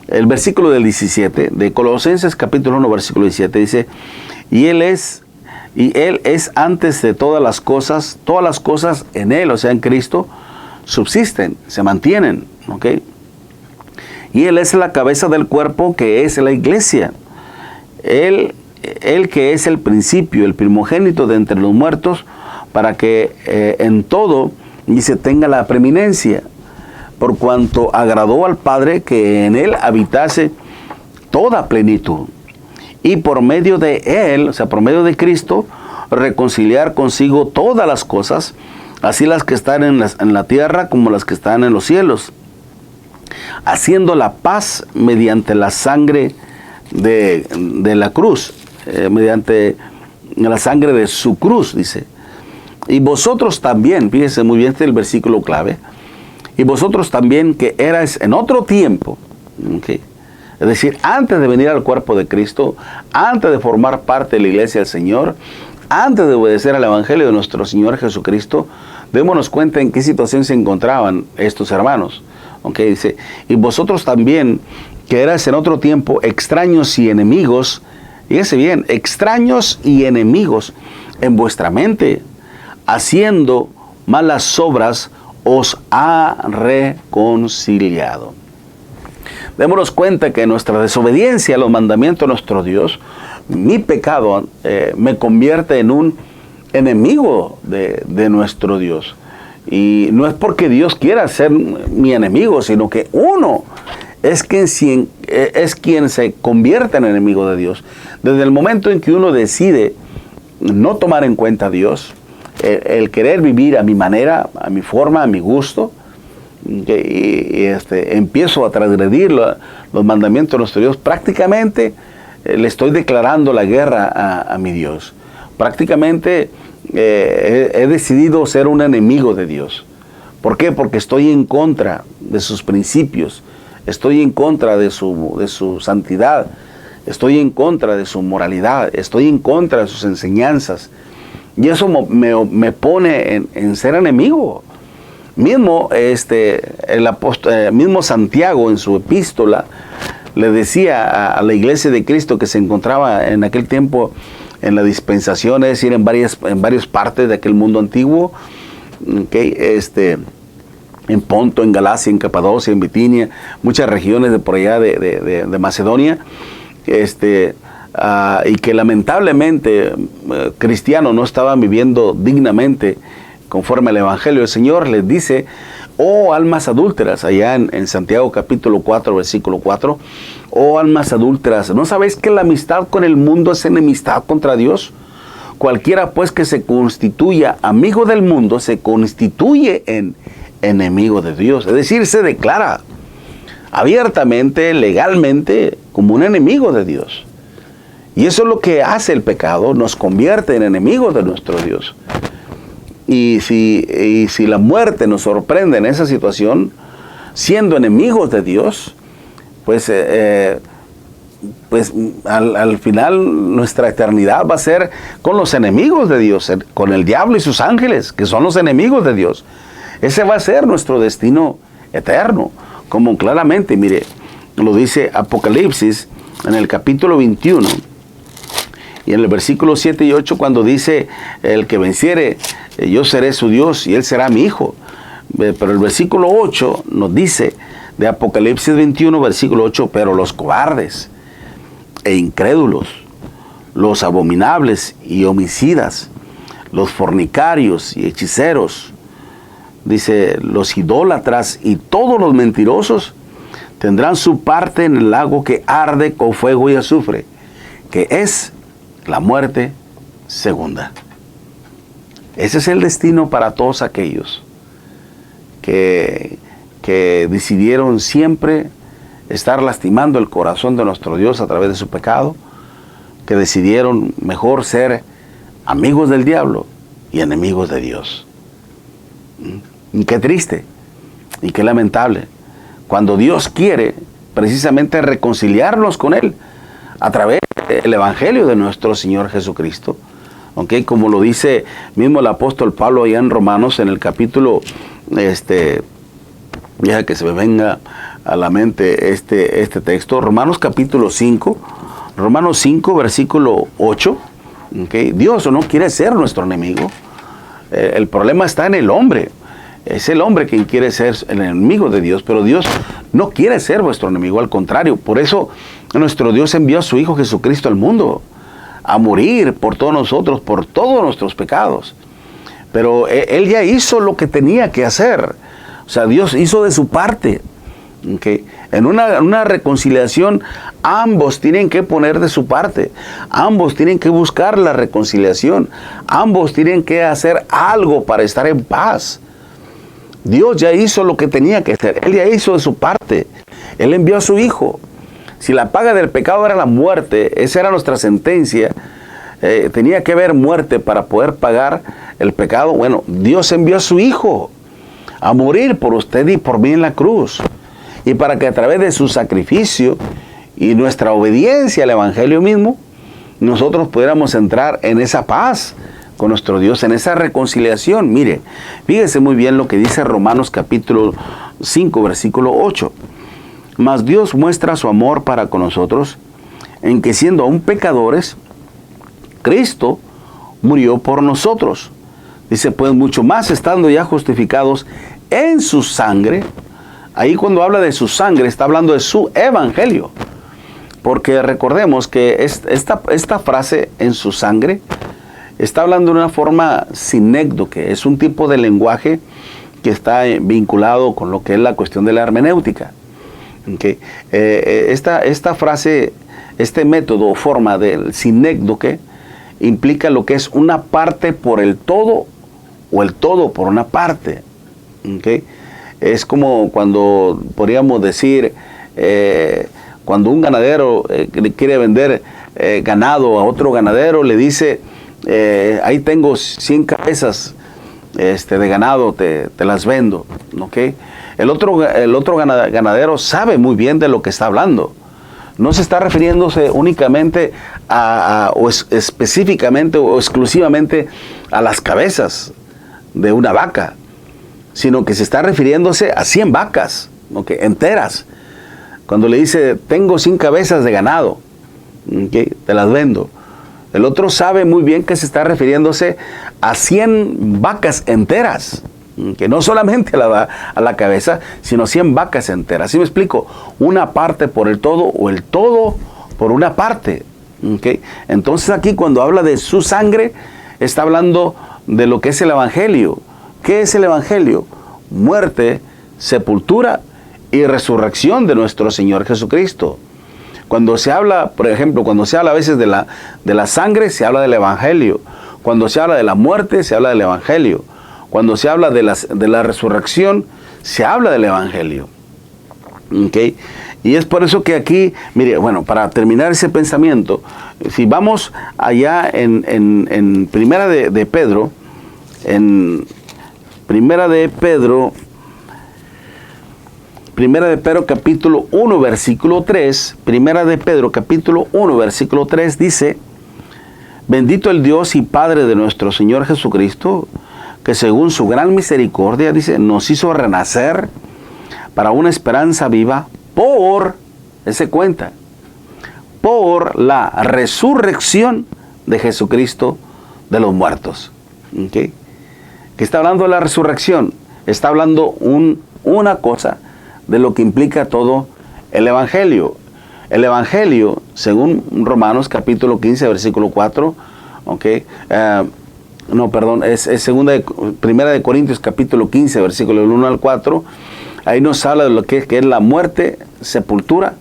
[SPEAKER 1] el versículo del 17, de Colosenses capítulo 1, versículo 17, dice, y Él es antes de todas las cosas en Él, o sea, en Cristo, subsisten, se mantienen, ¿ok? Y Él es la cabeza del cuerpo, que es la iglesia. Él que es el principio, el primogénito de entre los muertos, para que en todo se tenga la preeminencia, por cuanto agradó al Padre que en Él habitase toda plenitud. Y por medio de Él, o sea, por medio de Cristo, reconciliar consigo todas las cosas, así las que están en la tierra como las que están en los cielos, haciendo la paz mediante la sangre de la cruz, mediante la sangre de su cruz, dice. Y vosotros también, fíjense muy bien, este es el versículo clave, y vosotros también que erais en otro tiempo, ¿okay? Es decir, antes de venir al cuerpo de Cristo, antes de formar parte de la iglesia del Señor, antes de obedecer al Evangelio de nuestro Señor Jesucristo, démonos cuenta en qué situación se encontraban estos hermanos. ¿Okay? Dice, y vosotros también, que erais en otro tiempo extraños y enemigos, fíjense bien, extraños y enemigos en vuestra mente, haciendo malas obras, os ha reconciliado. Démonos cuenta que nuestra desobediencia a los mandamientos de nuestro Dios, mi pecado, me convierte en un enemigo de nuestro Dios. Y no es porque Dios quiera ser mi enemigo, sino que uno es quien se convierte en enemigo de Dios. Desde el momento en que uno decide no tomar en cuenta a Dios, el querer vivir a mi manera, a mi forma, a mi gusto, y empiezo a transgredir los mandamientos de nuestro Dios, prácticamente le estoy declarando la guerra a mi Dios. Prácticamente he decidido ser un enemigo de Dios. ¿Por qué? Porque estoy en contra de sus principios, estoy en contra de su santidad, estoy en contra de su moralidad, estoy en contra de sus enseñanzas. Y eso me pone en ser enemigo. Mismo, mismo Santiago en su epístola le decía a la iglesia de Cristo que se encontraba en aquel tiempo en la dispensación, es decir, en varias partes de aquel mundo antiguo, en Ponto, en Galacia, en Capadocia, en Bitinia, muchas regiones de por allá de Macedonia, y que lamentablemente cristianos no estaban viviendo dignamente conforme al Evangelio. El Señor les dice: oh almas adúlteras, allá en Santiago capítulo 4, versículo 4, oh almas adúlteras, ¿no sabéis que la amistad con el mundo es enemistad contra Dios? Cualquiera pues que se constituya amigo del mundo, se constituye en enemigo de Dios. Es decir, se declara abiertamente, legalmente, como un enemigo de Dios. Y eso es lo que hace el pecado, nos convierte en enemigos de nuestro Dios. Y si la muerte nos sorprende en esa situación, siendo enemigos de Dios, pues al final nuestra eternidad va a ser con los enemigos de Dios, con el diablo y sus ángeles, que son los enemigos de Dios. Ese va a ser nuestro destino eterno, como claramente, mire, lo dice Apocalipsis en el capítulo 21, y en el versículo 7 y 8, cuando dice: el que venciere, yo seré su Dios y él será mi hijo. Pero el versículo 8 nos dice, de Apocalipsis 21, versículo 8, pero los cobardes e incrédulos, los abominables y homicidas, los fornicarios y hechiceros, dice, los idólatras y todos los mentirosos tendrán su parte en el lago que arde con fuego y azufre, que es la muerte segunda. Ese es el destino para todos aquellos que decidieron siempre estar lastimando el corazón de nuestro Dios a través de su pecado, que decidieron mejor ser amigos del diablo y enemigos de Dios. Y qué triste y qué lamentable, cuando Dios quiere precisamente reconciliarnos con Él a través del Evangelio de nuestro Señor Jesucristo. Okay, como lo dice mismo el apóstol Pablo allá en Romanos, en el capítulo, deja que se me venga a la mente este texto, Romanos capítulo 5, Romanos 5, versículo 8, okay, Dios no quiere ser nuestro enemigo, el problema está en el hombre, es el hombre quien quiere ser el enemigo de Dios, pero Dios no quiere ser vuestro enemigo, al contrario, por eso nuestro Dios envió a su Hijo Jesucristo al mundo, a morir por todos nosotros, por todos nuestros pecados. Pero Él ya hizo lo que tenía que hacer. O sea, Dios hizo de su parte. ¿Okay? En una reconciliación, ambos tienen que poner de su parte. Ambos tienen que buscar la reconciliación. Ambos tienen que hacer algo para estar en paz. Dios ya hizo lo que tenía que hacer. Él ya hizo de su parte. Él envió a su Hijo. Si la paga del pecado era la muerte, esa era nuestra sentencia, tenía que haber muerte para poder pagar el pecado. Bueno, Dios envió a su Hijo a morir por usted y por mí en la cruz. Y para que a través de su sacrificio y nuestra obediencia al Evangelio mismo, nosotros pudiéramos entrar en esa paz con nuestro Dios, en esa reconciliación. Mire, fíjese muy bien lo que dice Romanos capítulo 5, versículo 8. Mas Dios muestra su amor para con nosotros, en que siendo aún pecadores, Cristo murió por nosotros. Dice, pues mucho más estando ya justificados en su sangre. Ahí cuando habla de su sangre, está hablando de su evangelio. Porque recordemos que esta frase, en su sangre, está hablando de una forma sinécdoque. Es un tipo de lenguaje que está vinculado con lo que es la cuestión de la hermenéutica. Okay. Esta frase, este método o forma del sinécdoque implica lo que es una parte por el todo o el todo por una parte. Okay. Es como cuando podríamos decir, cuando un ganadero quiere vender ganado a otro ganadero, le dice, ahí tengo 100 cabezas de ganado te las vendo, ¿ok? El otro ganadero sabe muy bien de lo que está hablando. No se está refiriéndose únicamente específicamente o exclusivamente a las cabezas de una vaca, sino que se está refiriéndose a 100 vacas, ¿okay? Enteras. Cuando le dice, tengo 100 cabezas de ganado, ¿okay? Te las vendo. El otro sabe muy bien que se está refiriéndose a 100 vacas enteras, que no solamente a la cabeza, sino 100 vacas enteras. ¿Sí me explico? Una parte por el todo o el todo por una parte. ¿Okay? Entonces aquí cuando habla de su sangre, está hablando de lo que es el Evangelio. ¿Qué es el Evangelio? Muerte, sepultura y resurrección de nuestro Señor Jesucristo. Cuando se habla, por ejemplo, cuando se habla a veces de la sangre, se habla del Evangelio. Cuando se habla de la muerte, se habla del Evangelio. Cuando se habla de la resurrección, se habla del Evangelio. ¿Okay? Y es por eso que aquí, mire, bueno, para terminar ese pensamiento, si vamos allá en Primera de Pedro, Primera de Pedro capítulo 1 versículo 3, Primera de Pedro capítulo 1 versículo 3 dice, bendito el Dios y Padre de nuestro Señor Jesucristo, que según su gran misericordia, dice, nos hizo renacer para una esperanza viva por la resurrección de Jesucristo de los muertos. ¿Okay? Que está hablando de la resurrección, está hablando una cosa de lo que implica todo el Evangelio. El Evangelio, según Romanos capítulo 15, versículo 4, ¿okay? Primera de Corintios capítulo 15, versículo 1 al 4, ahí nos habla de lo que es la muerte, sepultura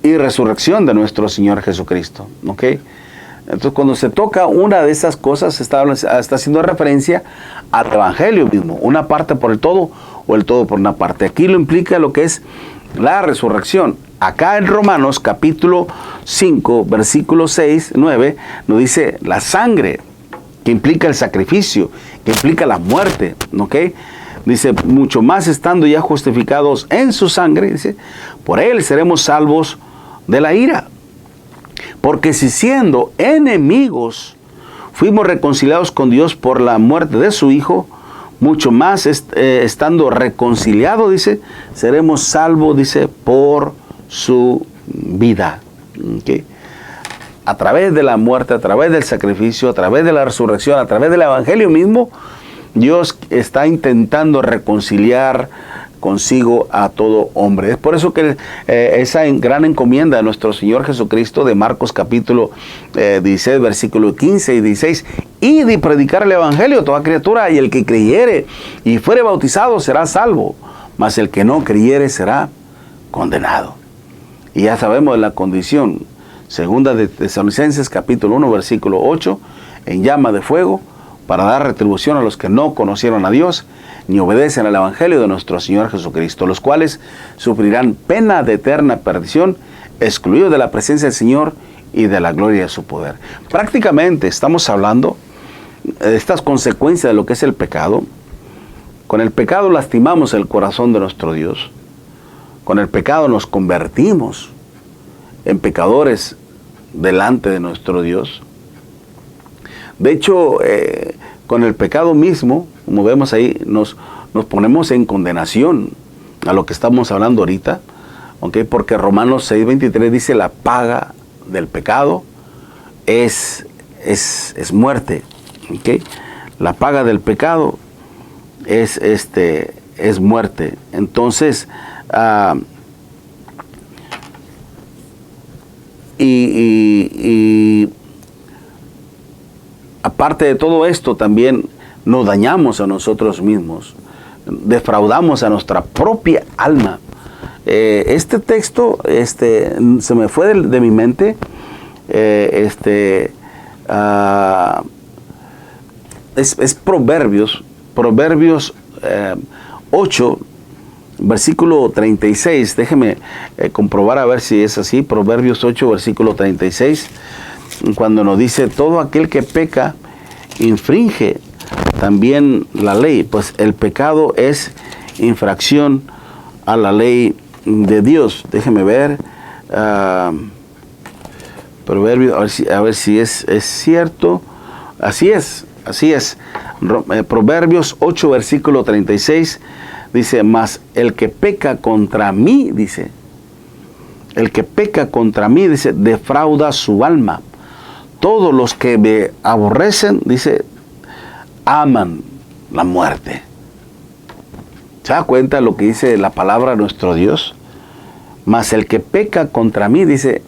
[SPEAKER 1] y resurrección de nuestro Señor Jesucristo. ¿Okay? Entonces, cuando se toca una de esas cosas, está haciendo referencia al Evangelio mismo, una parte por el todo o el todo por una parte. Aquí lo implica lo que es la resurrección. Acá en Romanos capítulo 5, versículo 6, 9, nos dice la sangre, que implica el sacrificio, que implica la muerte, ¿ok? Dice, mucho más estando ya justificados en su sangre, dice, por él seremos salvos de la ira. Porque si siendo enemigos fuimos reconciliados con Dios por la muerte de su Hijo, mucho más estando reconciliados, dice, seremos salvos, dice, por su vida. ¿Okay? A través de la muerte, a través del sacrificio, a través de la resurrección, a través del Evangelio mismo, Dios está intentando reconciliar consigo a todo hombre. Es por eso que esa gran encomienda de nuestro Señor Jesucristo de Marcos capítulo 16, versículo 15 y 16, y de predicar el Evangelio a toda criatura, y el que creyere y fuere bautizado será salvo, mas el que no creyere será condenado. Y ya sabemos de la condición. Segunda de Tesalonicenses capítulo 1 versículo 8, en llama de fuego, para dar retribución a los que no conocieron a Dios, ni obedecen al Evangelio de nuestro Señor Jesucristo, los cuales sufrirán pena de eterna perdición, excluidos de la presencia del Señor y de la gloria de su poder. Prácticamente estamos hablando de estas consecuencias de lo que es el pecado. Con el pecado lastimamos el corazón de nuestro Dios. Con el pecado nos convertimos en pecadores delante de nuestro Dios. De hecho, con el pecado mismo, como vemos ahí, nos ponemos en condenación a lo que estamos hablando ahorita, ¿okay? Porque Romanos 6:23 dice, la paga del pecado es muerte. ¿Okay? La paga del pecado es muerte. Entonces, aparte de todo esto, también nos dañamos a nosotros mismos, defraudamos a nuestra propia alma. Este texto se me fue de mi mente. Es Proverbios 8, versículo 36. Déjeme comprobar a ver si es así. Proverbios 8, versículo 36. Cuando nos dice, todo aquel que peca infringe también la ley, pues el pecado es infracción a la ley de Dios. Déjeme ver, Proverbios, a ver si es cierto. Así es. Proverbios 8, versículo 36, dice, mas el que peca contra mí, dice, defrauda su alma. Todos los que me aborrecen, dice, aman la muerte. ¿Se da cuenta lo que dice la palabra de nuestro Dios? Mas el que peca contra mí, dice,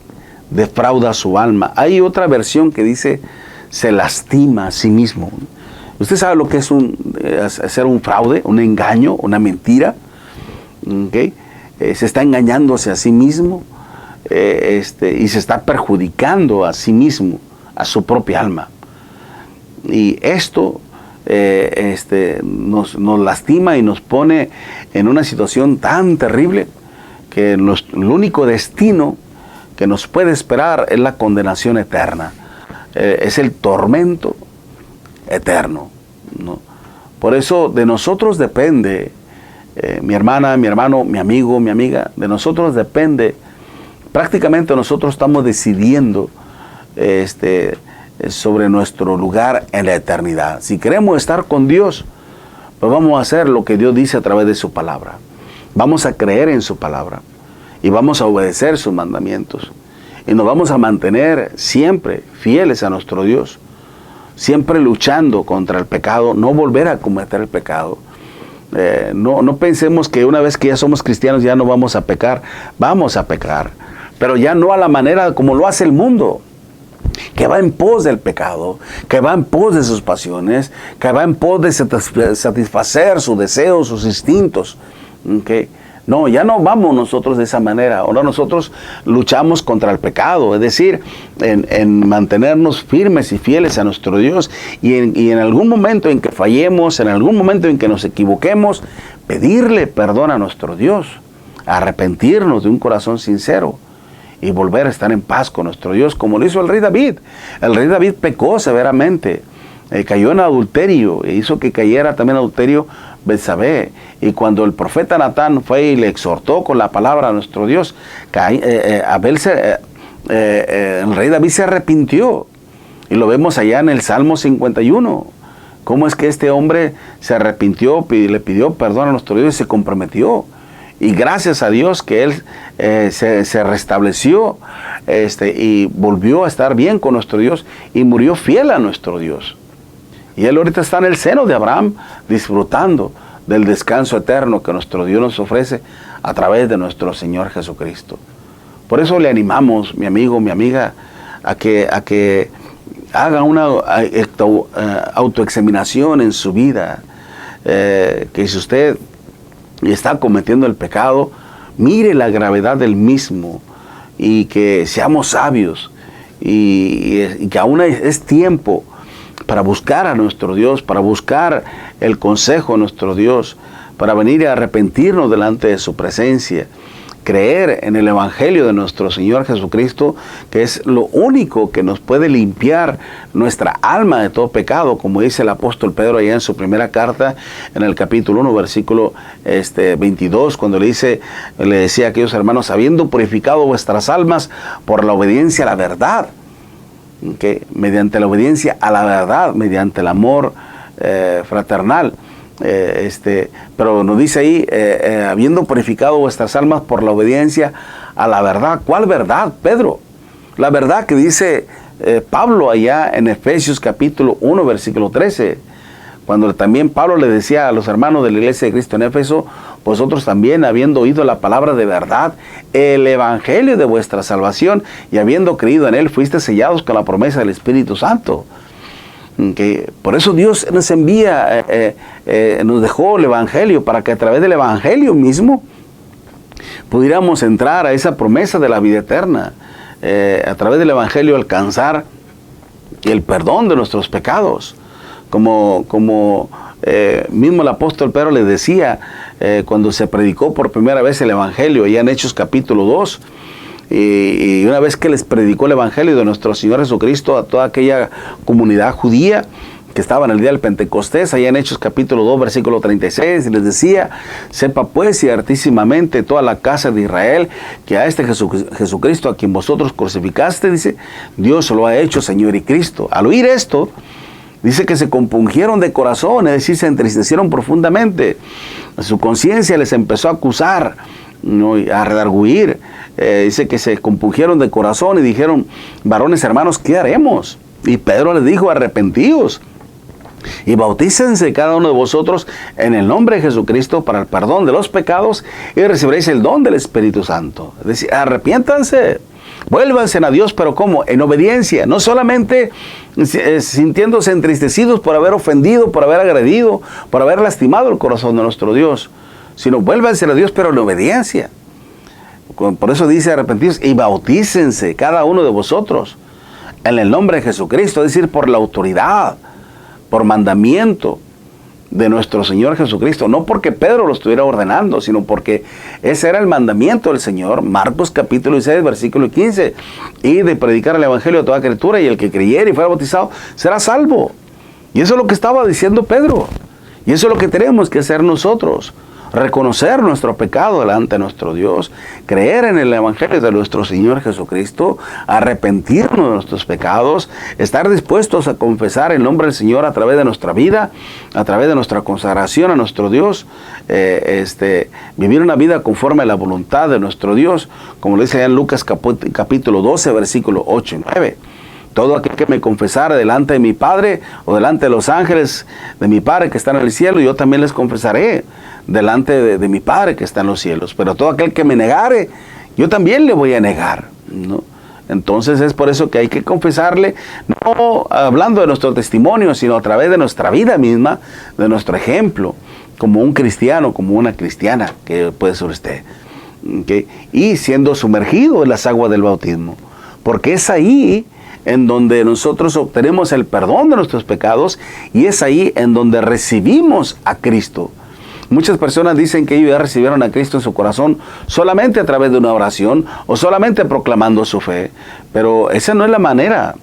[SPEAKER 1] defrauda su alma. Hay otra versión que dice, se lastima a sí mismo. ¿Usted sabe lo que es hacer un fraude, un engaño, una mentira? ¿Okay? Se está engañándose a sí mismo y se está perjudicando a sí mismo, a su propia alma. Y esto nos lastima y nos pone en una situación tan terrible que el único destino que nos puede esperar es la condenación eterna. Es el tormento eterno, ¿no? Por eso de nosotros depende, mi hermana, mi hermano, mi amigo, mi amiga, de nosotros depende, prácticamente nosotros estamos decidiendo sobre nuestro lugar en la eternidad. Si queremos estar con Dios, pues vamos a hacer lo que Dios dice a través de su palabra. Vamos a creer en su palabra y vamos a obedecer sus mandamientos. Y nos vamos a mantener siempre fieles a nuestro Dios, siempre luchando contra el pecado, no volver a cometer el pecado. No pensemos que una vez que ya somos cristianos ya no vamos a pecar pero ya no a la manera como lo hace el mundo, que va en pos del pecado, que va en pos de sus pasiones, que va en pos de satisfacer sus deseos, sus instintos. ¿Okay? No, ya no vamos nosotros de esa manera. Ahora nosotros luchamos contra el pecado, es decir, en mantenernos firmes y fieles a nuestro Dios y en algún momento en que fallemos, en algún momento en que nos equivoquemos, pedirle perdón a nuestro Dios, arrepentirnos de un corazón sincero y volver a estar en paz con nuestro Dios, como lo hizo el rey David. El rey David pecó severamente, cayó en adulterio, e hizo que cayera también adulterio Betsabé. Y cuando el profeta Natán fue y le exhortó con la palabra a nuestro Dios, el rey David se arrepintió. Y lo vemos allá en el Salmo 51. Cómo es que este hombre se arrepintió y le pidió perdón a nuestro Dios y se comprometió. Y gracias a Dios que él se restableció y volvió a estar bien con nuestro Dios y murió fiel a nuestro Dios. Y él ahorita está en el seno de Abraham disfrutando del descanso eterno que nuestro Dios nos ofrece a través de nuestro Señor Jesucristo. Por eso le animamos, mi amigo, mi amiga, a que haga una autoexaminación en su vida. Que si usted está cometiendo el pecado, mire la gravedad del mismo y que seamos sabios y que aún es tiempo para buscar a nuestro Dios, para buscar el consejo de nuestro Dios, para venir a arrepentirnos delante de su presencia, creer en el Evangelio de nuestro Señor Jesucristo, que es lo único que nos puede limpiar nuestra alma de todo pecado, como dice el apóstol Pedro allá en su primera carta, en el capítulo 1, versículo 22, cuando le decía a aquellos hermanos, habiendo purificado vuestras almas por la obediencia a la verdad, que mediante la obediencia a la verdad, mediante el amor fraternal, pero nos dice ahí, habiendo purificado vuestras almas por la obediencia a la verdad. ¿Cuál verdad, Pedro? La verdad que dice Pablo allá en Efesios capítulo 1, versículo 13, cuando también Pablo le decía a los hermanos de la iglesia de Cristo en Éfeso, vosotros también, habiendo oído la palabra de verdad, el evangelio de vuestra salvación, y habiendo creído en él, fuiste sellados con la promesa del Espíritu Santo. Que por eso Dios nos envía, nos dejó el evangelio, para que a través del evangelio mismo pudiéramos entrar a esa promesa de la vida eterna, a través del evangelio alcanzar el perdón de nuestros pecados, como mismo el apóstol Pedro le decía cuando se predicó por primera vez el evangelio, allá en Hechos capítulo 2, y una vez que les predicó el evangelio de nuestro Señor Jesucristo a toda aquella comunidad judía, que estaban el día del Pentecostés, allá en Hechos capítulo 2, versículo 36, y les decía: sepa pues ciertísimamente toda la casa de Israel, que a este Jesucristo a quien vosotros crucificaste, dice, Dios lo ha hecho Señor y Cristo. Al oír esto, dice que se compungieron de corazón, es decir, se entristecieron profundamente. Su conciencia les empezó a acusar, ¿no?, a redarguir. Dice que se compungieron de corazón y dijeron: varones hermanos, ¿qué haremos? Y Pedro les dijo: arrepentíos y bautícense cada uno de vosotros en el nombre de Jesucristo para el perdón de los pecados y recibiréis el don del Espíritu Santo. Es decir, arrepiéntanse, vuélvanse a Dios, pero ¿cómo? En obediencia, no solamente sintiéndose entristecidos por haber ofendido, por haber agredido, por haber lastimado el corazón de nuestro Dios, sino vuélvanse a Dios, pero en obediencia. Por eso dice: arrepentidos y bautícense cada uno de vosotros en el nombre de Jesucristo, es decir, por la autoridad, por mandamiento de nuestro Señor Jesucristo, no porque Pedro lo estuviera ordenando, sino porque ese era el mandamiento del Señor. Marcos capítulo 16, versículo 15, y de predicar el evangelio a toda criatura, y el que creyere y fuera bautizado será salvo. Y eso es lo que estaba diciendo Pedro, y eso es lo que tenemos que hacer nosotros: reconocer nuestro pecado delante de nuestro Dios, creer en el evangelio de nuestro Señor Jesucristo, arrepentirnos de nuestros pecados, estar dispuestos a confesar el nombre del Señor a través de nuestra vida, a través de nuestra consagración a nuestro Dios, vivir una vida conforme a la voluntad de nuestro Dios, como lo dice allá en Lucas capítulo 12, versículo 8 y 9. Todo aquel que me confesara delante de mi Padre o delante de los ángeles de mi Padre que están en el cielo, yo también les confesaré delante de mi Padre que está en los cielos. Pero todo aquel que me negare, yo también le voy a negar, ¿no? Entonces es por eso que hay que confesarle, no hablando de nuestro testimonio, sino a través de nuestra vida misma, de nuestro ejemplo, como un cristiano, como una cristiana, que puede ser usted, ¿okay? Y siendo sumergido en las aguas del bautismo, porque es ahí en donde nosotros obtenemos el perdón de nuestros pecados, y es ahí en donde recibimos a Cristo. Muchas personas dicen que ellos ya recibieron a Cristo en su corazón solamente a través de una oración o solamente proclamando su fe, pero esa no es la manera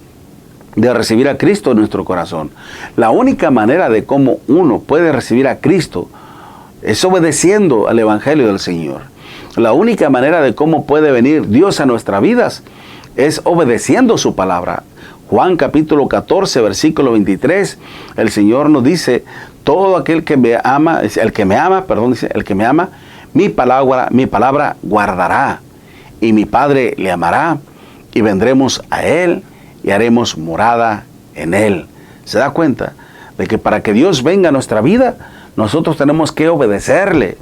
[SPEAKER 1] de recibir a Cristo en nuestro corazón. La única manera de cómo uno puede recibir a Cristo es obedeciendo al evangelio del Señor. La única manera de cómo puede venir Dios a nuestras vidas es obedeciendo su palabra. Juan capítulo 14, versículo 23, el Señor nos dice: todo aquel que me ama, el que me ama, mi palabra guardará, y mi Padre le amará, y vendremos a él, y haremos morada en él. ¿Se da cuenta de que para que Dios venga a nuestra vida, nosotros tenemos que obedecerle?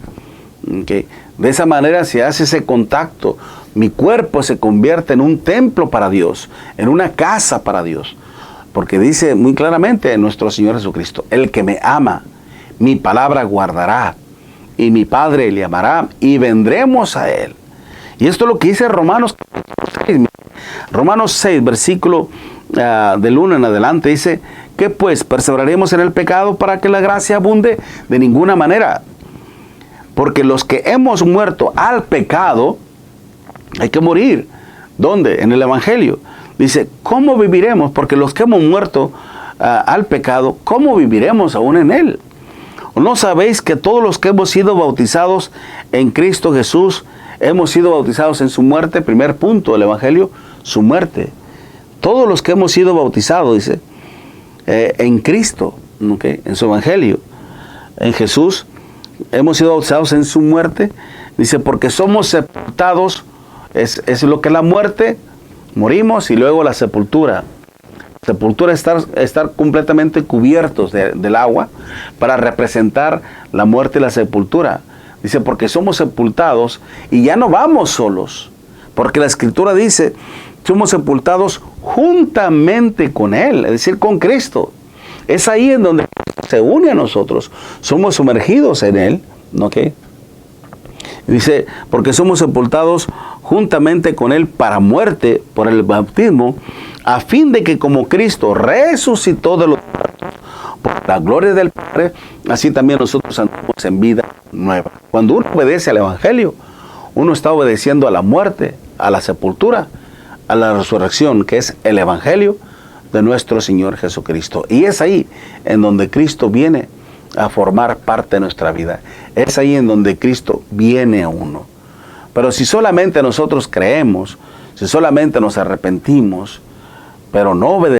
[SPEAKER 1] ¿Okay? De esa manera se hace ese contacto. Mi cuerpo se convierte en un templo para Dios, en una casa para Dios. Porque dice muy claramente nuestro Señor Jesucristo: el que me ama, mi palabra guardará, y mi Padre le amará, y vendremos a él. Y esto es lo que dice Romanos 6. Romanos 6, versículo del 1 en adelante, dice: ¿qué pues? ¿Perseveraremos en el pecado para que la gracia abunde? De ninguna manera. Porque los que hemos muerto al pecado, hay que morir. ¿Dónde? En el Evangelio. Dice: ¿cómo viviremos? Porque los que hemos muerto al pecado, ¿cómo viviremos aún en él? ¿No sabéis que todos los que hemos sido bautizados en Cristo Jesús, hemos sido bautizados en su muerte? Primer punto del Evangelio, su muerte. Todos los que hemos sido bautizados, dice, en Cristo, ¿okay?, en su Evangelio, en Jesús, hemos sido bautizados en su muerte. Dice: porque somos sepultados. Es lo que es la muerte, morimos, y luego la sepultura. Sepultura es estar completamente cubiertos del agua, para representar la muerte y la sepultura. Dice: porque somos sepultados, y ya no vamos solos, porque la Escritura dice: somos sepultados juntamente con Él, es decir, con Cristo. Es ahí en donde se une a nosotros, somos sumergidos en Él, ¿ok? Dice: porque somos sepultados juntamente con Él para muerte por el bautismo, a fin de que como Cristo resucitó de los muertos por la gloria del Padre, así también nosotros andamos en vida nueva. Cuando uno obedece al Evangelio, uno está obedeciendo a la muerte, a la sepultura, a la resurrección, que es el Evangelio, de nuestro Señor Jesucristo. Y es ahí en donde Cristo viene a formar parte de nuestra vida. Es ahí en donde Cristo viene a uno. Pero si solamente nosotros creemos, si solamente nos arrepentimos, pero no obedecemos,